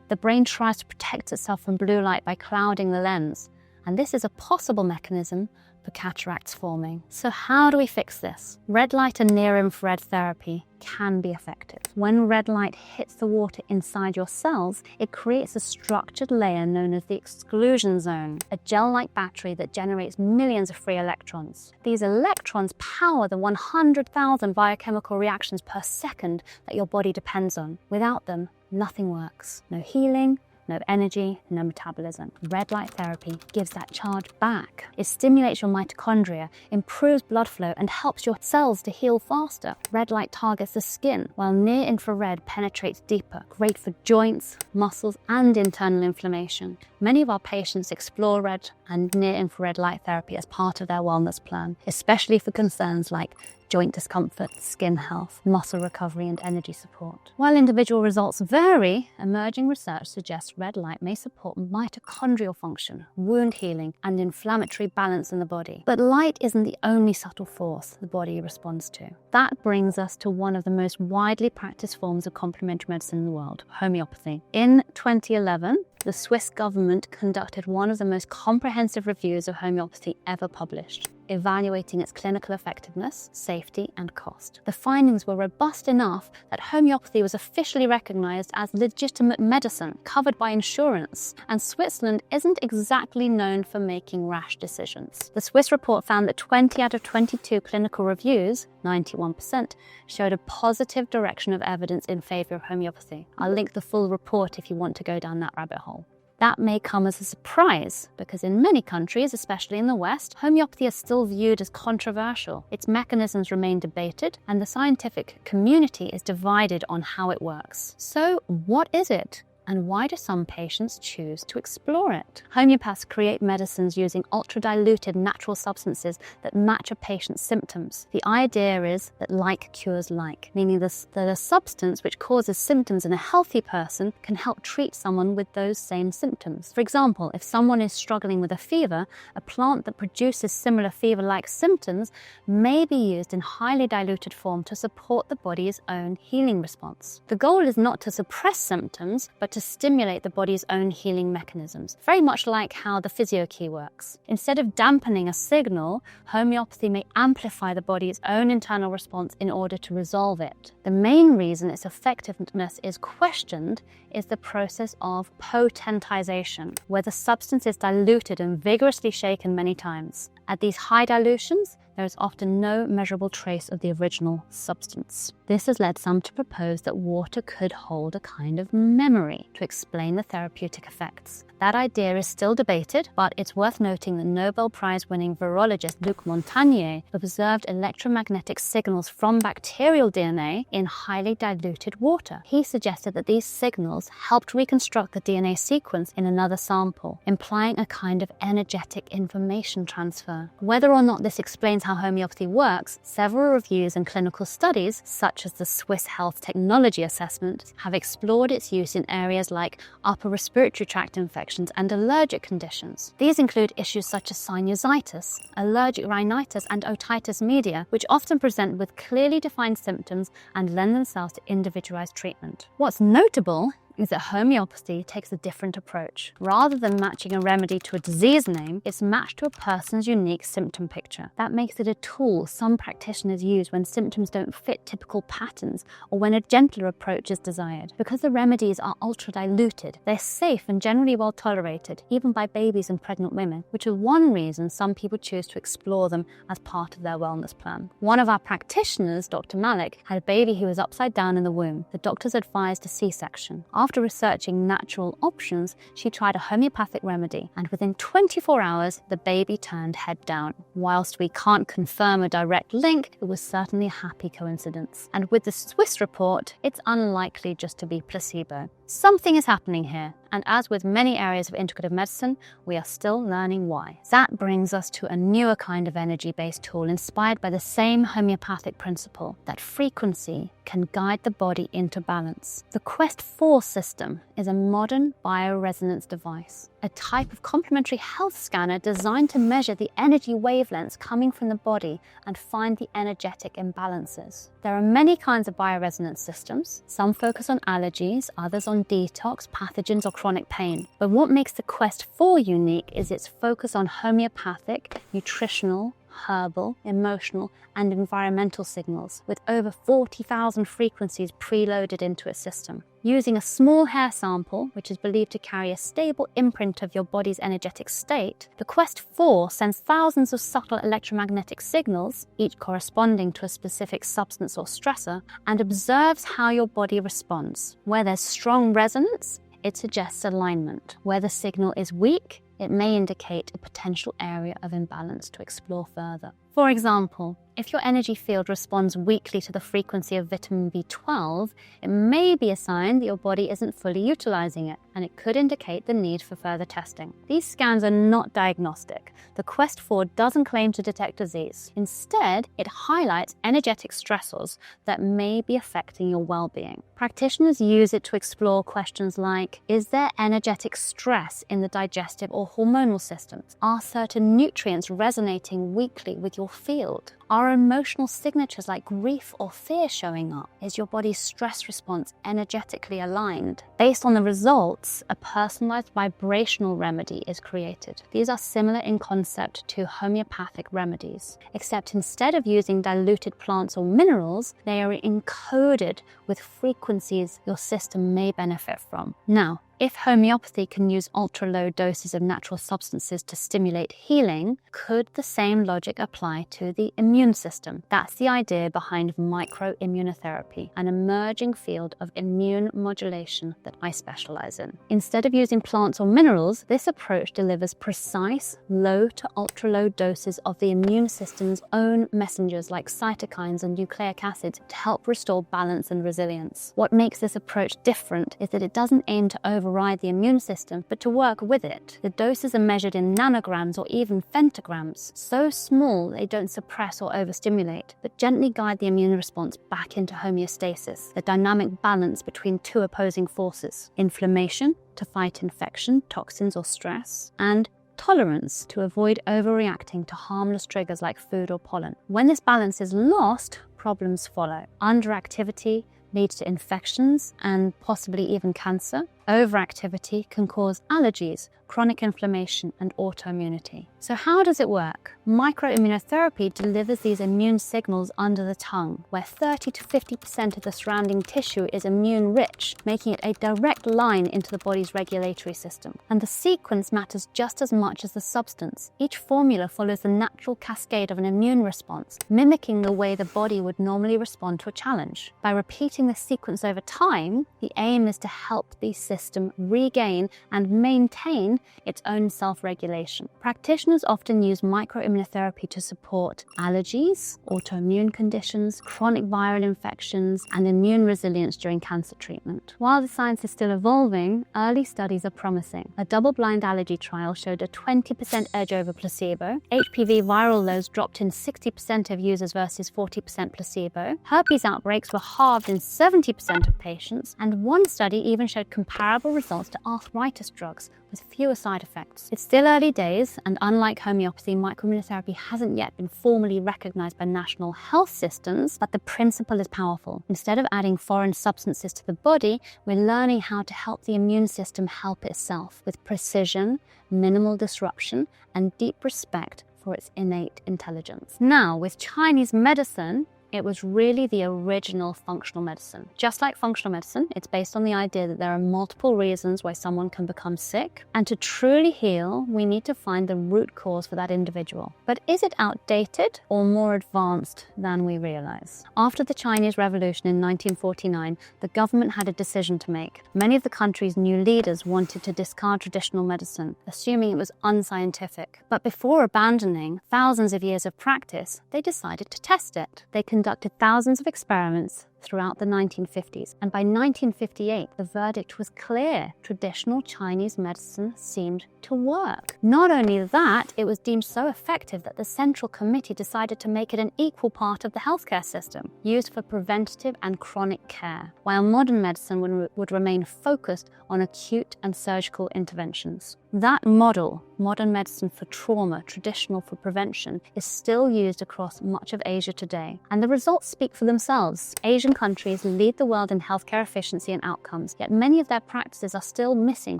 The brain tries to protect itself from blue light by clouding the lens, and this is a possible mechanism, for cataracts forming. So how do we fix this? Red light and near-infrared therapy can be effective. When red light hits the water inside your cells, it creates a structured layer known as the exclusion zone, a gel-like battery that generates millions of free electrons. These electrons power the 100,000 biochemical reactions per second that your body depends on. Without them, nothing works. No healing, no energy, no metabolism. Red light therapy gives that charge back. It stimulates your mitochondria, improves blood flow, and helps your cells to heal faster. Red light targets the skin, while near-infrared penetrates deeper, great for joints, muscles, and internal inflammation. Many of our patients explore red and near-infrared light therapy as part of their wellness plan, especially for concerns like joint discomfort, skin health, muscle recovery, and energy support. While individual results vary, emerging research suggests red light may support mitochondrial function, wound healing, and inflammatory balance in the body. But light isn't the only subtle force the body responds to. That brings us to one of the most widely practiced forms of complementary medicine in the world, homeopathy. In 2011, the Swiss government conducted one of the most comprehensive reviews of homeopathy ever published, evaluating its clinical effectiveness, safety, and cost. The findings were robust enough that homeopathy was officially recognized as legitimate medicine, covered by insurance, and Switzerland isn't exactly known for making rash decisions. The Swiss report found that 20 out of 22 clinical reviews, 91%, showed a positive direction of evidence in favor of homeopathy. I'll link the full report if you want to go down that rabbit hole. That may come as a surprise, because in many countries, especially in the West, homeopathy is still viewed as controversial. Its mechanisms remain debated, and the scientific community is divided on how it works. So, what is it? And why do some patients choose to explore it? Homeopaths create medicines using ultra-diluted natural substances that match a patient's symptoms. The idea is that like cures like, meaning that a substance which causes symptoms in a healthy person can help treat someone with those same symptoms. For example, if someone is struggling with a fever, a plant that produces similar fever-like symptoms may be used in highly diluted form to support the body's own healing response. The goal is not to suppress symptoms, but to stimulate the body's own healing mechanisms, very much like how the physio-key works. Instead of dampening a signal, homeopathy may amplify the body's own internal response in order to resolve it. The main reason its effectiveness is questioned is the process of potentization, where the substance is diluted and vigorously shaken many times. At these high dilutions, there is often no measurable trace of the original substance. This has led some to propose that water could hold a kind of memory to explain the therapeutic effects. That idea is still debated, but it's worth noting that Nobel Prize-winning virologist Luc Montagnier observed electromagnetic signals from bacterial DNA in highly diluted water. He suggested that these signals helped reconstruct the DNA sequence in another sample, implying a kind of energetic information transfer. Whether or not this explains how homeopathy works, several reviews and clinical studies, such as the Swiss Health Technology Assessment, have explored its use in areas like upper respiratory tract infections and allergic conditions. These include issues such as sinusitis, allergic rhinitis, and otitis media, which often present with clearly defined symptoms and lend themselves to individualized treatment. What's notable is that homeopathy takes a different approach. Rather than matching a remedy to a disease name, it's matched to a person's unique symptom picture. That makes it a tool some practitioners use when symptoms don't fit typical patterns or when a gentler approach is desired. Because the remedies are ultra-diluted, they're safe and generally well tolerated, even by babies and pregnant women, which is one reason some people choose to explore them as part of their wellness plan. One of our practitioners, Dr. Malik, had a baby who was upside down in the womb. The doctors advised a C-section. After researching natural options, she tried a homeopathic remedy, and within 24 hours, the baby turned head down. Whilst we can't confirm a direct link, it was certainly a happy coincidence. And with the Swiss report, it's unlikely just to be placebo. Something is happening here, and as with many areas of integrative medicine, we are still learning why. That brings us to a newer kind of energy-based tool inspired by the same homeopathic principle, that frequency can guide the body into balance. The Quest 4 system is a modern bioresonance device, a type of complementary health scanner designed to measure the energy wavelengths coming from the body and find the energetic imbalances. There are many kinds of bioresonance systems. Some focus on allergies, others on detox, pathogens, or chronic pain. But what makes the Quest 4 unique is its focus on homeopathic, nutritional, herbal, emotional, and environmental signals, with over 40,000 frequencies preloaded into its system. Using a small hair sample, which is believed to carry a stable imprint of your body's energetic state, the Quest 4 sends thousands of subtle electromagnetic signals, each corresponding to a specific substance or stressor, and observes how your body responds. Where there's strong resonance, it suggests alignment. Where the signal is weak, it may indicate a potential area of imbalance to explore further. For example, if your energy field responds weakly to the frequency of vitamin B12, it may be a sign that your body isn't fully utilizing it, and it could indicate the need for further testing. These scans are not diagnostic. The Quest 4 doesn't claim to detect disease. Instead, it highlights energetic stressors that may be affecting your well-being. Practitioners use it to explore questions like, is there energetic stress in the digestive or hormonal systems? Are certain nutrients resonating weakly with your field? Are emotional signatures like grief or fear showing up? Is your body's stress response energetically aligned? Based on the results, a personalized vibrational remedy is created. These are similar in concept to homeopathic remedies, except instead of using diluted plants or minerals, they are encoded with frequencies your system may benefit from. Now, if homeopathy can use ultra-low doses of natural substances to stimulate healing, could the same logic apply to the immune system? That's the idea behind microimmunotherapy, an emerging field of immune modulation that I specialize in. Instead of using plants or minerals, this approach delivers precise, low to ultra-low doses of the immune system's own messengers like cytokines and nucleic acids to help restore balance and resilience. What makes this approach different is that it doesn't aim to override the immune system, but to work with it. The doses are measured in nanograms or even femtograms, so small they don't suppress or overstimulate, but gently guide the immune response back into homeostasis, the dynamic balance between two opposing forces: inflammation to fight infection, toxins, or stress, and tolerance to avoid overreacting to harmless triggers like food or pollen. When this balance is lost, problems follow. Underactivity leads to infections and possibly even cancer. Overactivity can cause allergies, chronic inflammation, and autoimmunity. So how does it work? Microimmunotherapy delivers these immune signals under the tongue, where 30 to 50% of the surrounding tissue is immune-rich, making it a direct line into the body's regulatory system. And the sequence matters just as much as the substance. Each formula follows the natural cascade of an immune response, mimicking the way the body would normally respond to a challenge. By repeating this sequence over time, the aim is to help the system regain and maintain its own self-regulation. Practitioners often use microimmunotherapy to support allergies, autoimmune conditions, chronic viral infections, and immune resilience during cancer treatment. While the science is still evolving, early studies are promising. A double-blind allergy trial showed a 20% edge over placebo. HPV viral loads dropped in 60% of users versus 40% placebo. Herpes outbreaks were halved in 70% of patients, and one study even showed comparable results to arthritis drugs with fewer side effects. It's still early days, and unlike homeopathy, microimmunotherapy hasn't yet been formally recognized by national health systems, but the principle is powerful. Instead of adding foreign substances to the body, we're learning how to help the immune system help itself with precision, minimal disruption, and deep respect for its innate intelligence. Now, with Chinese medicine, it was really the original functional medicine. Just like functional medicine, it's based on the idea that there are multiple reasons why someone can become sick, and to truly heal, we need to find the root cause for that individual. But is it outdated or more advanced than we realize? After the Chinese Revolution in 1949, the government had a decision to make. Many of the country's new leaders wanted to discard traditional medicine, assuming it was unscientific. But before abandoning thousands of years of practice, they decided to test it. They conducted thousands of experiments, throughout the 1950s, and by 1958, the verdict was clear. Traditional Chinese medicine seemed to work. Not only that, it was deemed so effective that the Central Committee decided to make it an equal part of the healthcare system, used for preventative and chronic care, while modern medicine would remain focused on acute and surgical interventions. That model, modern medicine for trauma, traditional for prevention, is still used across much of Asia today. And the results speak for themselves. Asian countries lead the world in healthcare efficiency and outcomes, yet many of their practices are still missing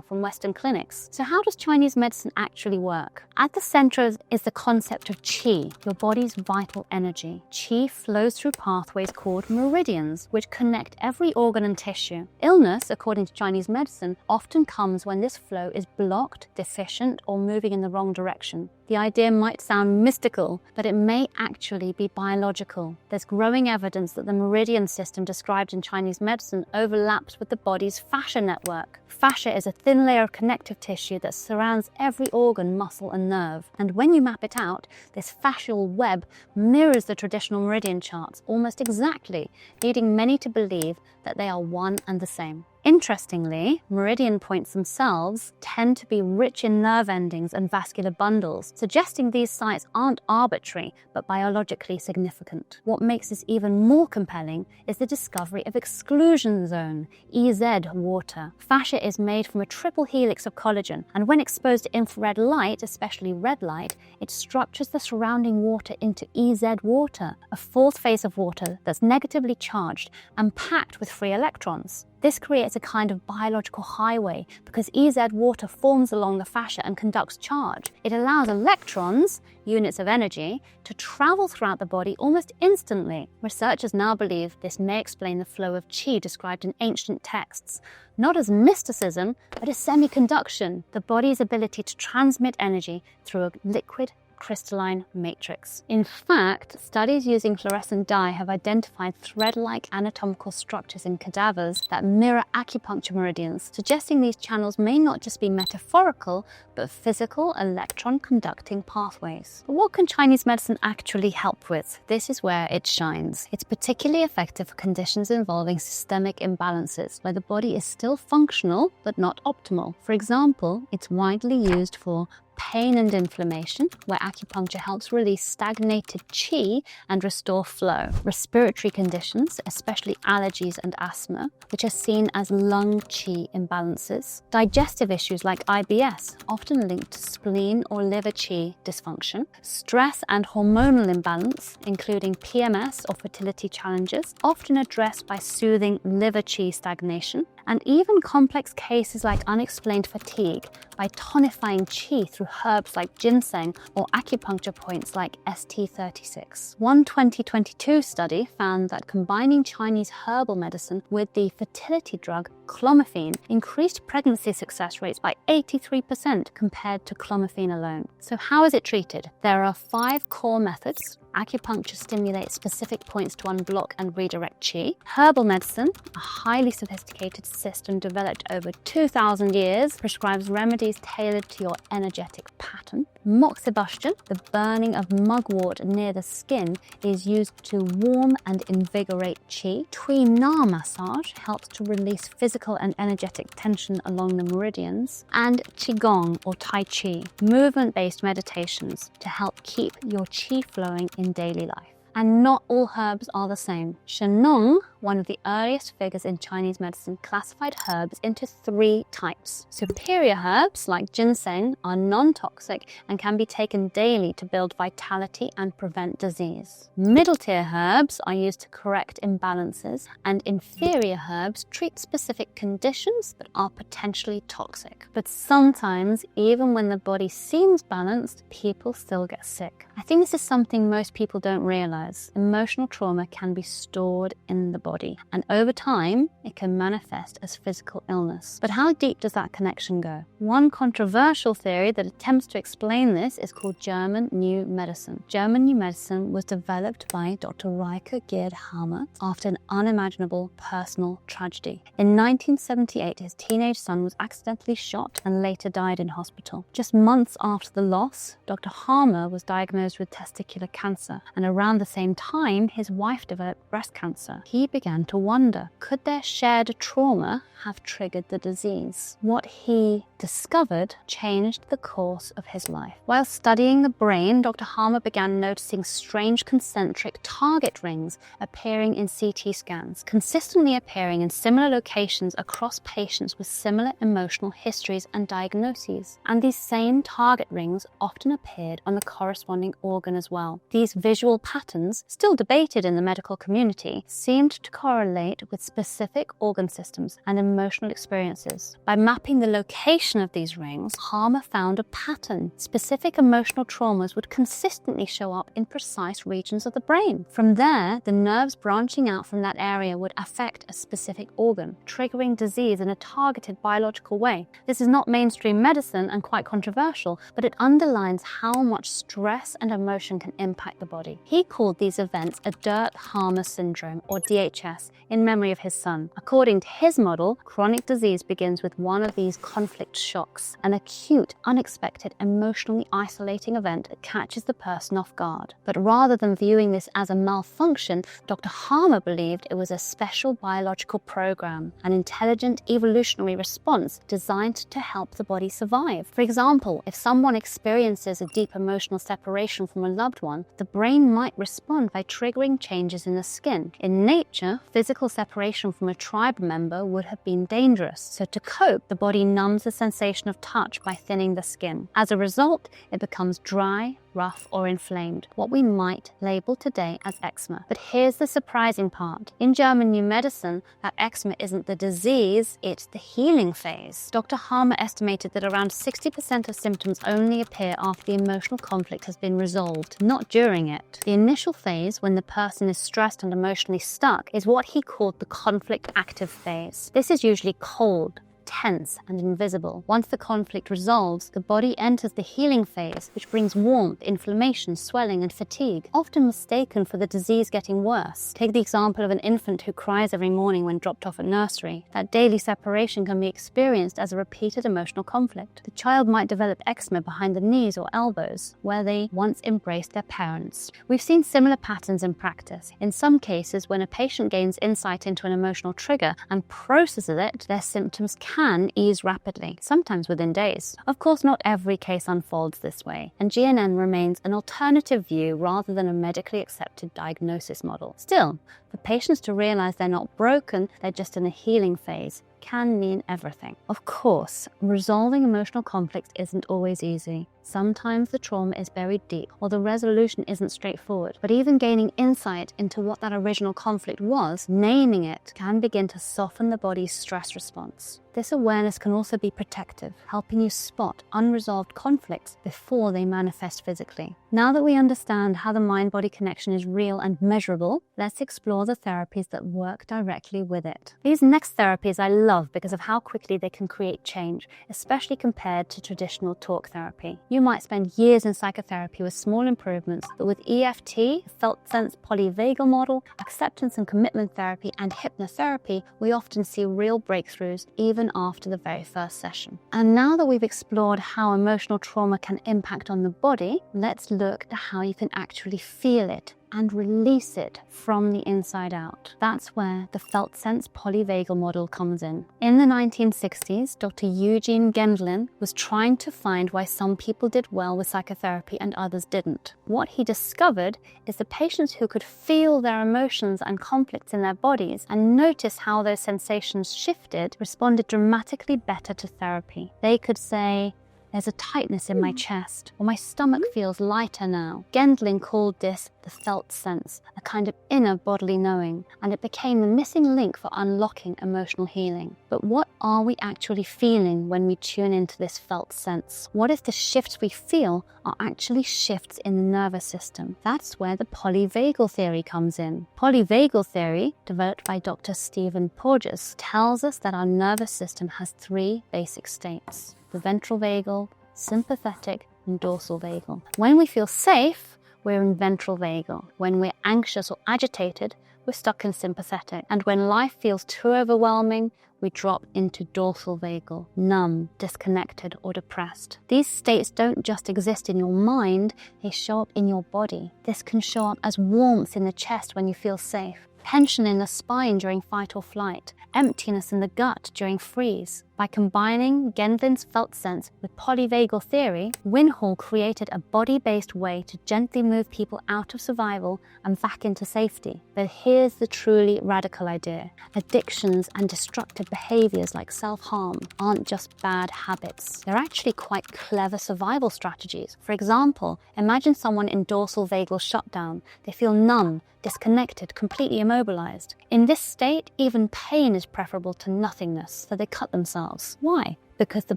from Western clinics. So how does Chinese medicine actually work? At the center is the concept of qi, your body's vital energy. Qi flows through pathways called meridians, which connect every organ and tissue. Illness, according to Chinese medicine, often comes when this flow is blocked, deficient, or moving in the wrong direction. The idea might sound mystical, but it may actually be biological. There's growing evidence that the meridian system described in Chinese medicine overlaps with the body's fascia network. Fascia is a thin layer of connective tissue that surrounds every organ, muscle, and nerve. And when you map it out, this fascial web mirrors the traditional meridian charts almost exactly, leading many to believe that they are one and the same. Interestingly, meridian points themselves tend to be rich in nerve endings and vascular bundles, suggesting these sites aren't arbitrary but biologically significant. What makes this even more compelling is the discovery of exclusion zone, EZ water. Fascia is made from a triple helix of collagen, and when exposed to infrared light, especially red light, it structures the surrounding water into EZ water, a fourth phase of water that's negatively charged and packed with free electrons. This creates a kind of biological highway because EZ water forms along the fascia and conducts charge. It allows electrons, units of energy, to travel throughout the body almost instantly. Researchers now believe this may explain the flow of qi described in ancient texts, not as mysticism, but as semiconduction, the body's ability to transmit energy through a liquid crystalline matrix. In fact, studies using fluorescent dye have identified thread-like anatomical structures in cadavers that mirror acupuncture meridians, suggesting these channels may not just be metaphorical, but physical electron-conducting pathways. But what can Chinese medicine actually help with? This is where it shines. It's particularly effective for conditions involving systemic imbalances, where the body is still functional, but not optimal. For example, it's widely used for pain and inflammation, where acupuncture helps release stagnated qi and restore flow. Respiratory conditions, especially allergies and asthma, which are seen as lung qi imbalances. Digestive issues like IBS, often linked to spleen or liver qi dysfunction. Stress and hormonal imbalance, including PMS or fertility challenges, often addressed by soothing liver qi stagnation. And even complex cases like unexplained fatigue by tonifying qi through herbs like ginseng or acupuncture points like ST36. One 2022 study found that combining Chinese herbal medicine with the fertility drug clomiphene increased pregnancy success rates by 83% compared to clomiphene alone. So how is it treated? There are 5 core methods. Acupuncture stimulates specific points to unblock and redirect qi. Herbal medicine, a highly sophisticated system developed over 2,000 years, prescribes remedies tailored to your energetic pattern. Moxibustion, the burning of mugwort near the skin, is used to warm and invigorate qi. Tui Na massage helps to release physical and energetic tension along the meridians. And Qigong or Tai Chi, movement-based meditations to help keep your qi flowing in daily life. And not all herbs are the same. Shen Nong, one of the earliest figures in Chinese medicine, classified herbs into 3 types. Superior herbs, like ginseng, are non-toxic and can be taken daily to build vitality and prevent disease. Middle-tier herbs are used to correct imbalances, and inferior herbs treat specific conditions but are potentially toxic. But sometimes, even when the body seems balanced, people still get sick. I think this is something most people don't realize. Emotional trauma can be stored in the body, and over time, it can manifest as physical illness. But how deep does that connection go? One controversial theory that attempts to explain this is called German New Medicine. German New Medicine was developed by Dr. Riker Gerd Hamer after an unimaginable personal tragedy. In 1978, his teenage son was accidentally shot and later died in hospital. Just months after the loss, Dr. Hamer was diagnosed with testicular cancer, and around the same time, his wife developed breast cancer. He began to wonder, could their shared trauma have triggered the disease? What he discovered changed the course of his life. While studying the brain, Dr. Harmer began noticing strange concentric target rings appearing in CT scans, consistently appearing in similar locations across patients with similar emotional histories and diagnoses. And these same target rings often appeared on the corresponding organ as well. These visual patterns, still debated in the medical community, seemed to correlate with specific organ systems and emotional experiences. By mapping the location of these rings, Harmer found a pattern. Specific emotional traumas would consistently show up in precise regions of the brain. From there, the nerves branching out from that area would affect a specific organ, triggering disease in a targeted biological way. This is not mainstream medicine and quite controversial, but it underlines how much stress and emotion can impact the body. He called these events a Dirt-Harmer syndrome, or DHS, in memory of his son. According to his model, chronic disease begins with one of these conflict shocks, an acute, unexpected, emotionally isolating event that catches the person off guard. But rather than viewing this as a malfunction, Dr. Harmer believed it was a special biological program, an intelligent evolutionary response designed to help the body survive. For example, if someone experiences a deep emotional separation from a loved one, the brain might respond by triggering changes in the skin. In nature, physical separation from a tribe member would have been dangerous, so to cope, the body numbs the sensation of touch by thinning the skin. As a result, it becomes dry, rough, or inflamed, what we might label today as eczema. But here's the surprising part. In German New Medicine, that eczema isn't the disease, it's the healing phase. Dr. Harmer estimated that around 60% of symptoms only appear after the emotional conflict has been resolved, not during it. The initial phase, when the person is stressed and emotionally stuck, is what he called the conflict active phase. This is usually cold, tense, and invisible. Once the conflict resolves, the body enters the healing phase, which brings warmth, inflammation, swelling, and fatigue, often mistaken for the disease getting worse. Take the example of an infant who cries every morning when dropped off at nursery. That daily separation can be experienced as a repeated emotional conflict. The child might develop eczema behind the knees or elbows, where they once embraced their parents. We've seen similar patterns in practice. In some cases, when a patient gains insight into an emotional trigger and processes it, their symptoms can ease rapidly, sometimes within days. Of course, not every case unfolds this way, and GNN remains an alternative view rather than a medically accepted diagnosis model. Still, for patients to realize they're not broken, they're just in a healing phase, can mean everything. Of course, resolving emotional conflicts isn't always easy. Sometimes the trauma is buried deep, or the resolution isn't straightforward. But even gaining insight into what that original conflict was, naming it, can begin to soften the body's stress response. This awareness can also be protective, helping you spot unresolved conflicts before they manifest physically. Now that we understand how the mind-body connection is real and measurable, let's explore the therapies that work directly with it. These next therapies I love because of how quickly they can create change, especially compared to traditional talk therapy. You might spend years in psychotherapy with small improvements, but with EFT, felt sense polyvagal model, acceptance and commitment therapy, and hypnotherapy, we often see real breakthroughs even after the very first session. And now that we've explored how emotional trauma can impact on the body, let's look at how you can actually feel it and release it from the inside out. That's where the felt sense polyvagal model comes in. In the 1960s, Dr. Eugene Gendlin was trying to find why some people did well with psychotherapy and others didn't. What he discovered is the patients who could feel their emotions and conflicts in their bodies and notice how those sensations shifted responded dramatically better to therapy. They could say, "There's a tightness in my chest," or "My stomach feels lighter now." Gendlin called this the felt sense, a kind of inner bodily knowing, and it became the missing link for unlocking emotional healing. But what are we actually feeling when we tune into this felt sense? What if the shifts we feel are actually shifts in the nervous system? That's where the polyvagal theory comes in. Polyvagal theory, developed by Dr. Stephen Porges, tells us that our nervous system has three basic states: the ventral vagal, sympathetic, and dorsal vagal. When we feel safe, we're in ventral vagal. When we're anxious or agitated, we're stuck in sympathetic. And when life feels too overwhelming, we drop into dorsal vagal, numb, disconnected, or depressed. These states don't just exist in your mind, they show up in your body. This can show up as warmth in the chest when you feel safe, tension in the spine during fight or flight, emptiness in the gut during freeze. By combining Gendlin's felt sense with polyvagal theory, Winhall created a body-based way to gently move people out of survival and back into safety. But here's the truly radical idea. Addictions and destructive behaviors like self-harm aren't just bad habits. They're actually quite clever survival strategies. For example, imagine someone in dorsal vagal shutdown. They feel numb, disconnected, completely immobilized. In this state, even pain is preferable to nothingness, so they cut themselves. Why? Because the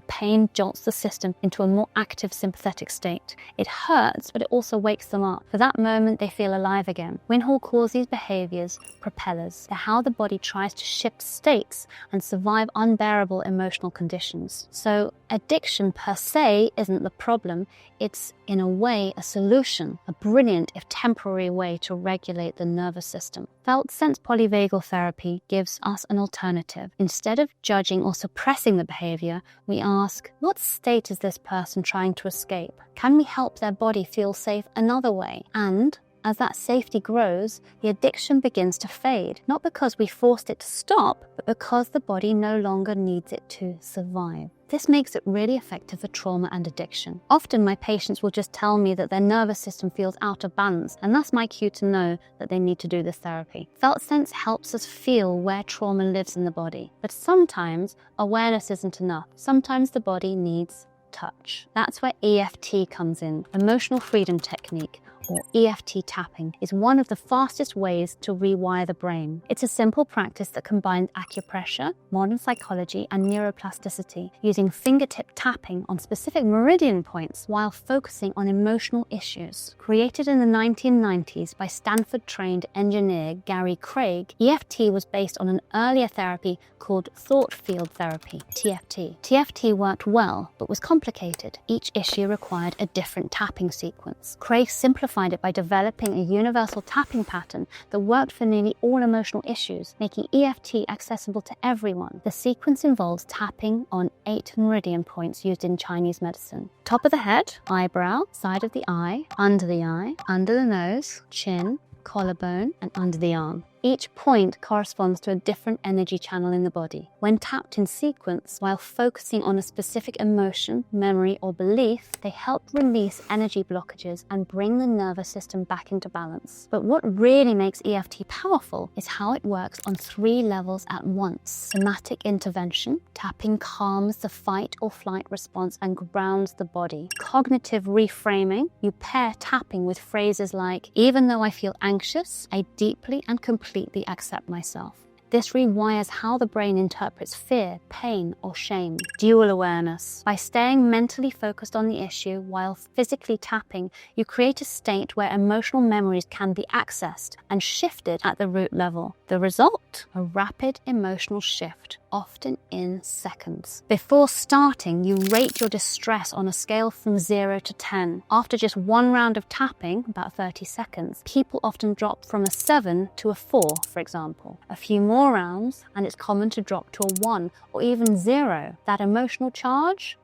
pain jolts the system into a more active sympathetic state. It hurts, but it also wakes them up. For that moment, they feel alive again. Winhall calls these behaviors propellers. They're how the body tries to shift states and survive unbearable emotional conditions. So addiction per se isn't the problem. It's, in a way, a solution, a brilliant, if temporary, way to regulate the nervous system. Felt sense polyvagal therapy gives us an alternative. Instead of judging or suppressing the behavior, we ask, what state is this person trying to escape? Can we help their body feel safe another way? And as that safety grows, the addiction begins to fade, not because we forced it to stop, but because the body no longer needs it to survive. This makes it really effective for trauma and addiction. Often my patients will just tell me that their nervous system feels out of balance, and that's my cue to know that they need to do this therapy. Felt sense helps us feel where trauma lives in the body, but sometimes awareness isn't enough. Sometimes the body needs touch. That's where EFT comes in. Emotional freedom technique, or EFT tapping, is one of the fastest ways to rewire the brain. It's a simple practice that combines acupressure, modern psychology, and neuroplasticity, using fingertip tapping on specific meridian points while focusing on emotional issues. Created in the 1990s by Stanford-trained engineer Gary Craig, EFT was based on an earlier therapy called thought field therapy, TFT. TFT worked well, but was complicated. Each issue required a different tapping sequence. Craig simplified it by developing a universal tapping pattern that worked for nearly all emotional issues, making EFT accessible to everyone. The sequence involves tapping on 8 meridian points used in Chinese medicine. Top of the head, eyebrow, side of the eye, under the nose, chin, collarbone, and under the arm. Each point corresponds to a different energy channel in the body. When tapped in sequence, while focusing on a specific emotion, memory, or belief, they help release energy blockages and bring the nervous system back into balance. But what really makes EFT powerful is how it works on 3 levels at once. Somatic intervention, tapping calms the fight or flight response and grounds the body. Cognitive reframing, you pair tapping with phrases like, even though I feel anxious, I deeply and completely accept myself. This rewires how the brain interprets fear, pain, or shame. Dual awareness. By staying mentally focused on the issue while physically tapping, you create a state where emotional memories can be accessed and shifted at the root level. The result? A rapid emotional shift, often in seconds. Before starting, you rate your distress on a scale from 0 to 10. After just 1 round of tapping, about 30 seconds, people often drop from a 7 to a 4, for example. A few more rounds, and it's common to drop to a 1 or even 0. That emotional charge?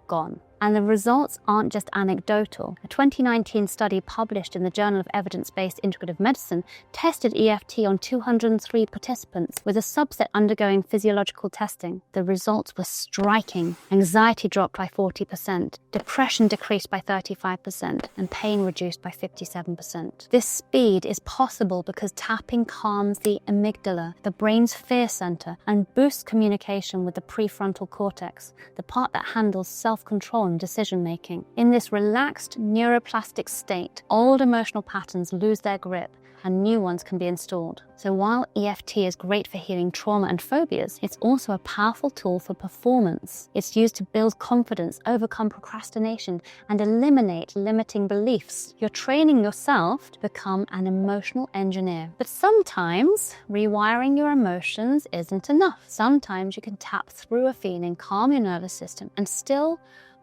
Gone. And the results aren't just anecdotal. A 2019 study published in the Journal of Evidence-Based Integrative Medicine tested EFT on 203 participants, with a subset undergoing physiological testing. The results were striking. Anxiety dropped by 40%, depression decreased by 35%, and pain reduced by 57%. This speed is possible because tapping calms the amygdala, the brain's fear center, and boosts communication with the prefrontal cortex, the part that handles self-control and decision-making. In this relaxed neuroplastic state, old emotional patterns lose their grip and new ones can be installed. So while EFT is great for healing trauma and phobias, it's also a powerful tool for performance. It's used to build confidence, overcome procrastination, and eliminate limiting beliefs. You're training yourself to become an emotional engineer. But sometimes rewiring your emotions isn't enough. Sometimes you can tap through a feeling, calm your nervous system, and still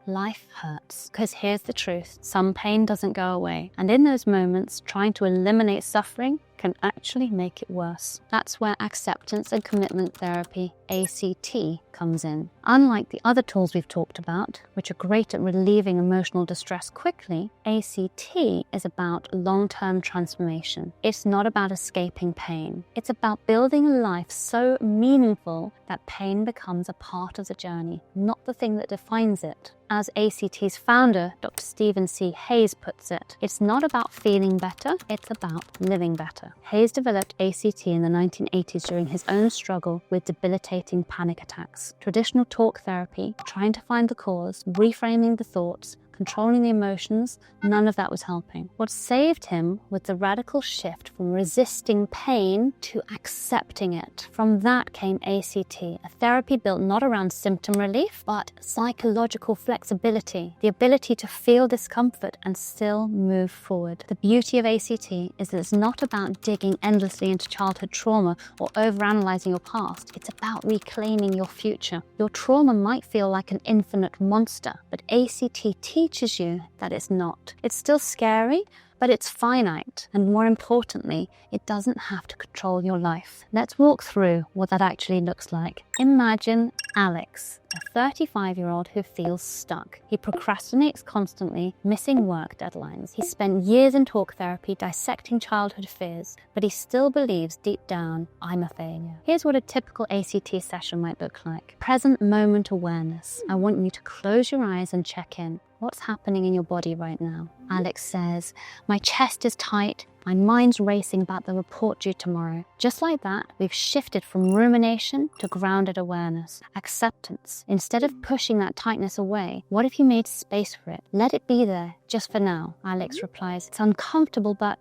life hurts. Because here's the truth, some pain doesn't go away. And in those moments, trying to eliminate suffering can actually make it worse. That's where acceptance and commitment therapy, ACT, comes in. Unlike the other tools we've talked about, which are great at relieving emotional distress quickly, ACT is about long-term transformation. It's not about escaping pain. It's about building a life so meaningful that pain becomes a part of the journey, not the thing that defines it. As ACT's founder, Dr. Stephen C. Hayes puts it, it's not about feeling better, it's about living better. Hayes developed ACT in the 1980s during his own struggle with debilitating panic attacks. Traditional talk therapy, trying to find the cause, reframing the thoughts, controlling the emotions, none of that was helping. What saved him was the radical shift from resisting pain to accepting it. From that came ACT, a therapy built not around symptom relief, but psychological flexibility, the ability to feel discomfort and still move forward. The beauty of ACT is that it's not about digging endlessly into childhood trauma or overanalyzing your past. It's about reclaiming your future. Your trauma might feel like an infinite monster, but ACT teaches you that it's not. It's still scary, but it's finite. And more importantly, it doesn't have to control your life. Let's walk through what that actually looks like. Imagine Alex, a 35-year-old who feels stuck. He procrastinates constantly, missing work deadlines. He spent years in talk therapy dissecting childhood fears, but he still believes deep down, I'm a failure. Here's what a typical ACT session might look like. Present moment awareness. I want you to close your eyes and check in. What's happening in your body right now? Alex says, my chest is tight. My mind's racing about the report due tomorrow. Just like that, we've shifted from rumination to grounded awareness, acceptance. Instead of pushing that tightness away, what if you made space for it? Let it be there, just for now. Alex replies, it's uncomfortable, but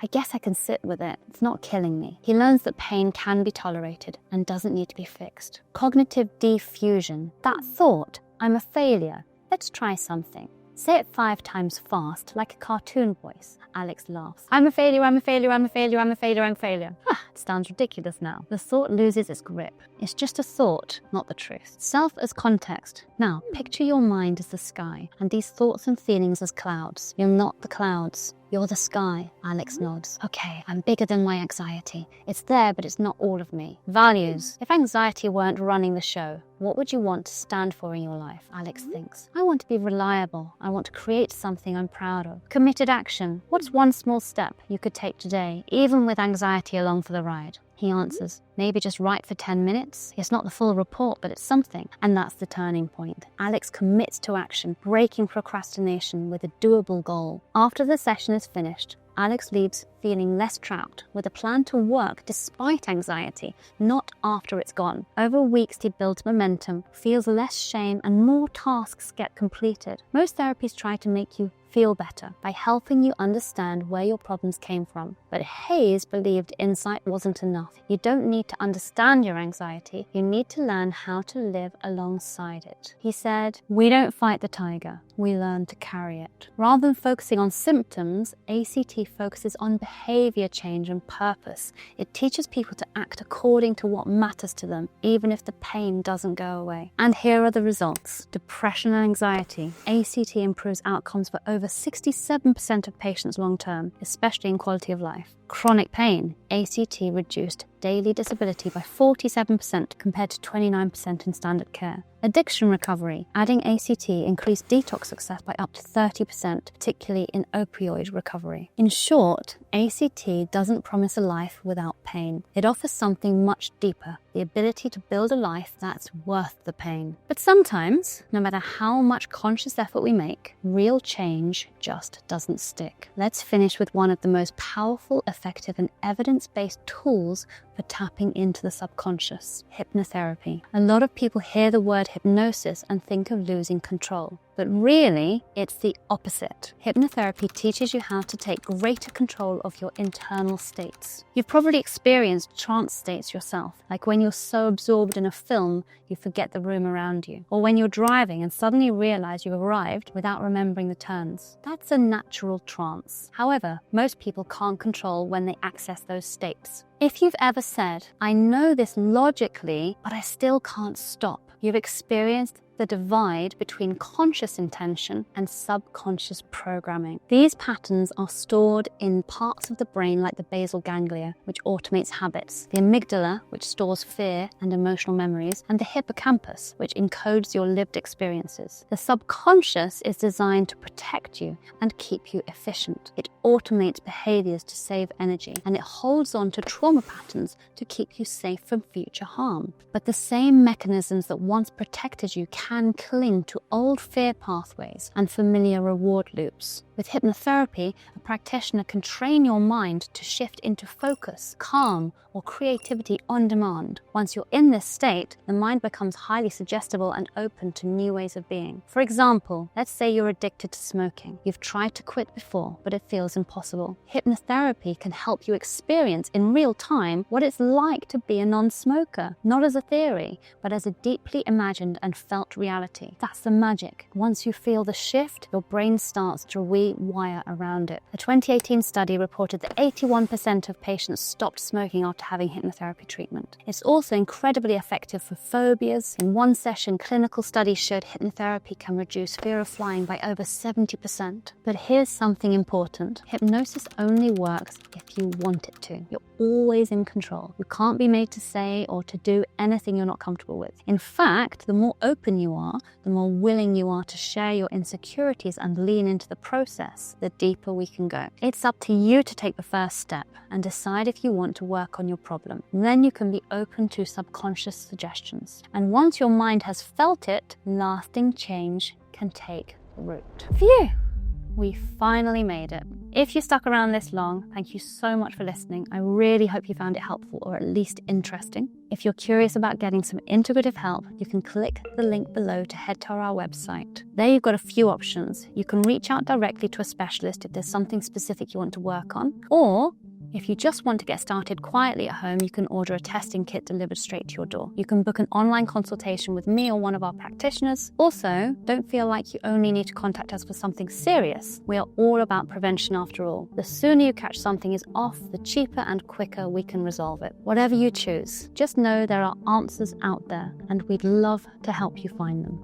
I guess I can sit with it. It's not killing me. He learns that pain can be tolerated and doesn't need to be fixed. Cognitive defusion. That thought, I'm a failure. Let's try something. Say it 5 times fast, like a cartoon voice. Alex laughs. I'm a failure, I'm a failure, I'm a failure, I'm a failure, I'm a failure. It sounds ridiculous now. The thought loses its grip. It's just a thought, not the truth. Self as context. Now, picture your mind as the sky, and these thoughts and feelings as clouds. You're not the clouds. You're the sky. Alex nods. Okay, I'm bigger than my anxiety. It's there, but it's not all of me. Values. If anxiety weren't running the show, what would you want to stand for in your life? Alex thinks. I want to be reliable. I want to create something I'm proud of. Committed action. What's one small step you could take today, even with anxiety along for the ride? He answers, maybe just write for 10 minutes. It's not the full report, but it's something. And that's the turning point. Alex commits to action, breaking procrastination with a doable goal. After the session is finished, Alex leaves feeling less trapped, with a plan to work despite anxiety, not after it's gone. Over weeks, he builds momentum, feels less shame, and more tasks get completed. Most therapies try to make you feel better by helping you understand where your problems came from. But Hayes believed insight wasn't enough. You don't need to understand your anxiety. You need to learn how to live alongside it. He said, we don't fight the tiger. We learn to carry it. Rather than focusing on symptoms, ACT focuses on behavior change and purpose. It teaches people to act according to what matters to them, even if the pain doesn't go away. And here are the results. Depression and anxiety. ACT improves outcomes for over 67% of patients long-term, especially in quality of life. Chronic pain. ACT reduced daily disability by 47% compared to 29% in standard care. Addiction recovery. Adding ACT increased detox success by up to 30%, particularly in opioid recovery. In short, ACT doesn't promise a life without pain. It offers something much deeper, the ability to build a life that's worth the pain. But sometimes, no matter how much conscious effort we make, real change just doesn't stick. Let's finish with one of the most powerful, effective, and evidence-based tools for tapping into the subconscious: hypnotherapy. A lot of people hear the word hypnosis and think of losing control. But really, it's the opposite. Hypnotherapy teaches you how to take greater control of your internal states. You've probably experienced trance states yourself, like when you're so absorbed in a film, you forget the room around you. Or when you're driving and suddenly realize you've arrived without remembering the turns. That's a natural trance. However, most people can't control when they access those states. If you've ever said, I know this logically, but I still can't stop, you've experienced the divide between conscious intention and subconscious programming. These patterns are stored in parts of the brain like the basal ganglia, which automates habits, the amygdala, which stores fear and emotional memories, and the hippocampus, which encodes your lived experiences. The subconscious is designed to protect you and keep you efficient. It automates behaviors to save energy, and it holds on to trauma patterns to keep you safe from future harm. But the same mechanisms that once protected you can cling to old fear pathways and familiar reward loops. With hypnotherapy, a practitioner can train your mind to shift into focus, calm, or creativity on demand. Once you're in this state, the mind becomes highly suggestible and open to new ways of being. For example, let's say you're addicted to smoking. You've tried to quit before, but it feels impossible. Hypnotherapy can help you experience in real time what it's like to be a non-smoker, not as a theory, but as a deeply imagined and felt reality. That's the magic. Once you feel the shift, your brain starts to rewire around it. A 2018 study reported that 81% of patients stopped smoking after having hypnotherapy treatment. It's also incredibly effective for phobias. In one session, clinical studies showed hypnotherapy can reduce fear of flying by over 70%. But here's something important. Hypnosis only works if you want it to. You're always in control. You can't be made to say or to do anything you're not comfortable with. In fact, the more open you are, the more willing you are to share your insecurities and lean into the process, the deeper we can go. It's up to you to take the first step and decide if you want to work on your problem. Then you can be open to subconscious suggestions. And once your mind has felt it, lasting change can take root. Phew! We finally made it. If you stuck around this long, thank you so much for listening. I really hope you found it helpful or at least interesting. If you're curious about getting some integrative help, you can click the link below to head to our website. There you've got a few options. You can reach out directly to a specialist if there's something specific you want to work on, or if you just want to get started quietly at home, you can order a testing kit delivered straight to your door. You can book an online consultation with me or one of our practitioners. Also, don't feel like you only need to contact us for something serious. We are all about prevention after all. The sooner you catch something is off, the cheaper and quicker we can resolve it. Whatever you choose, just know there are answers out there and we'd love to help you find them.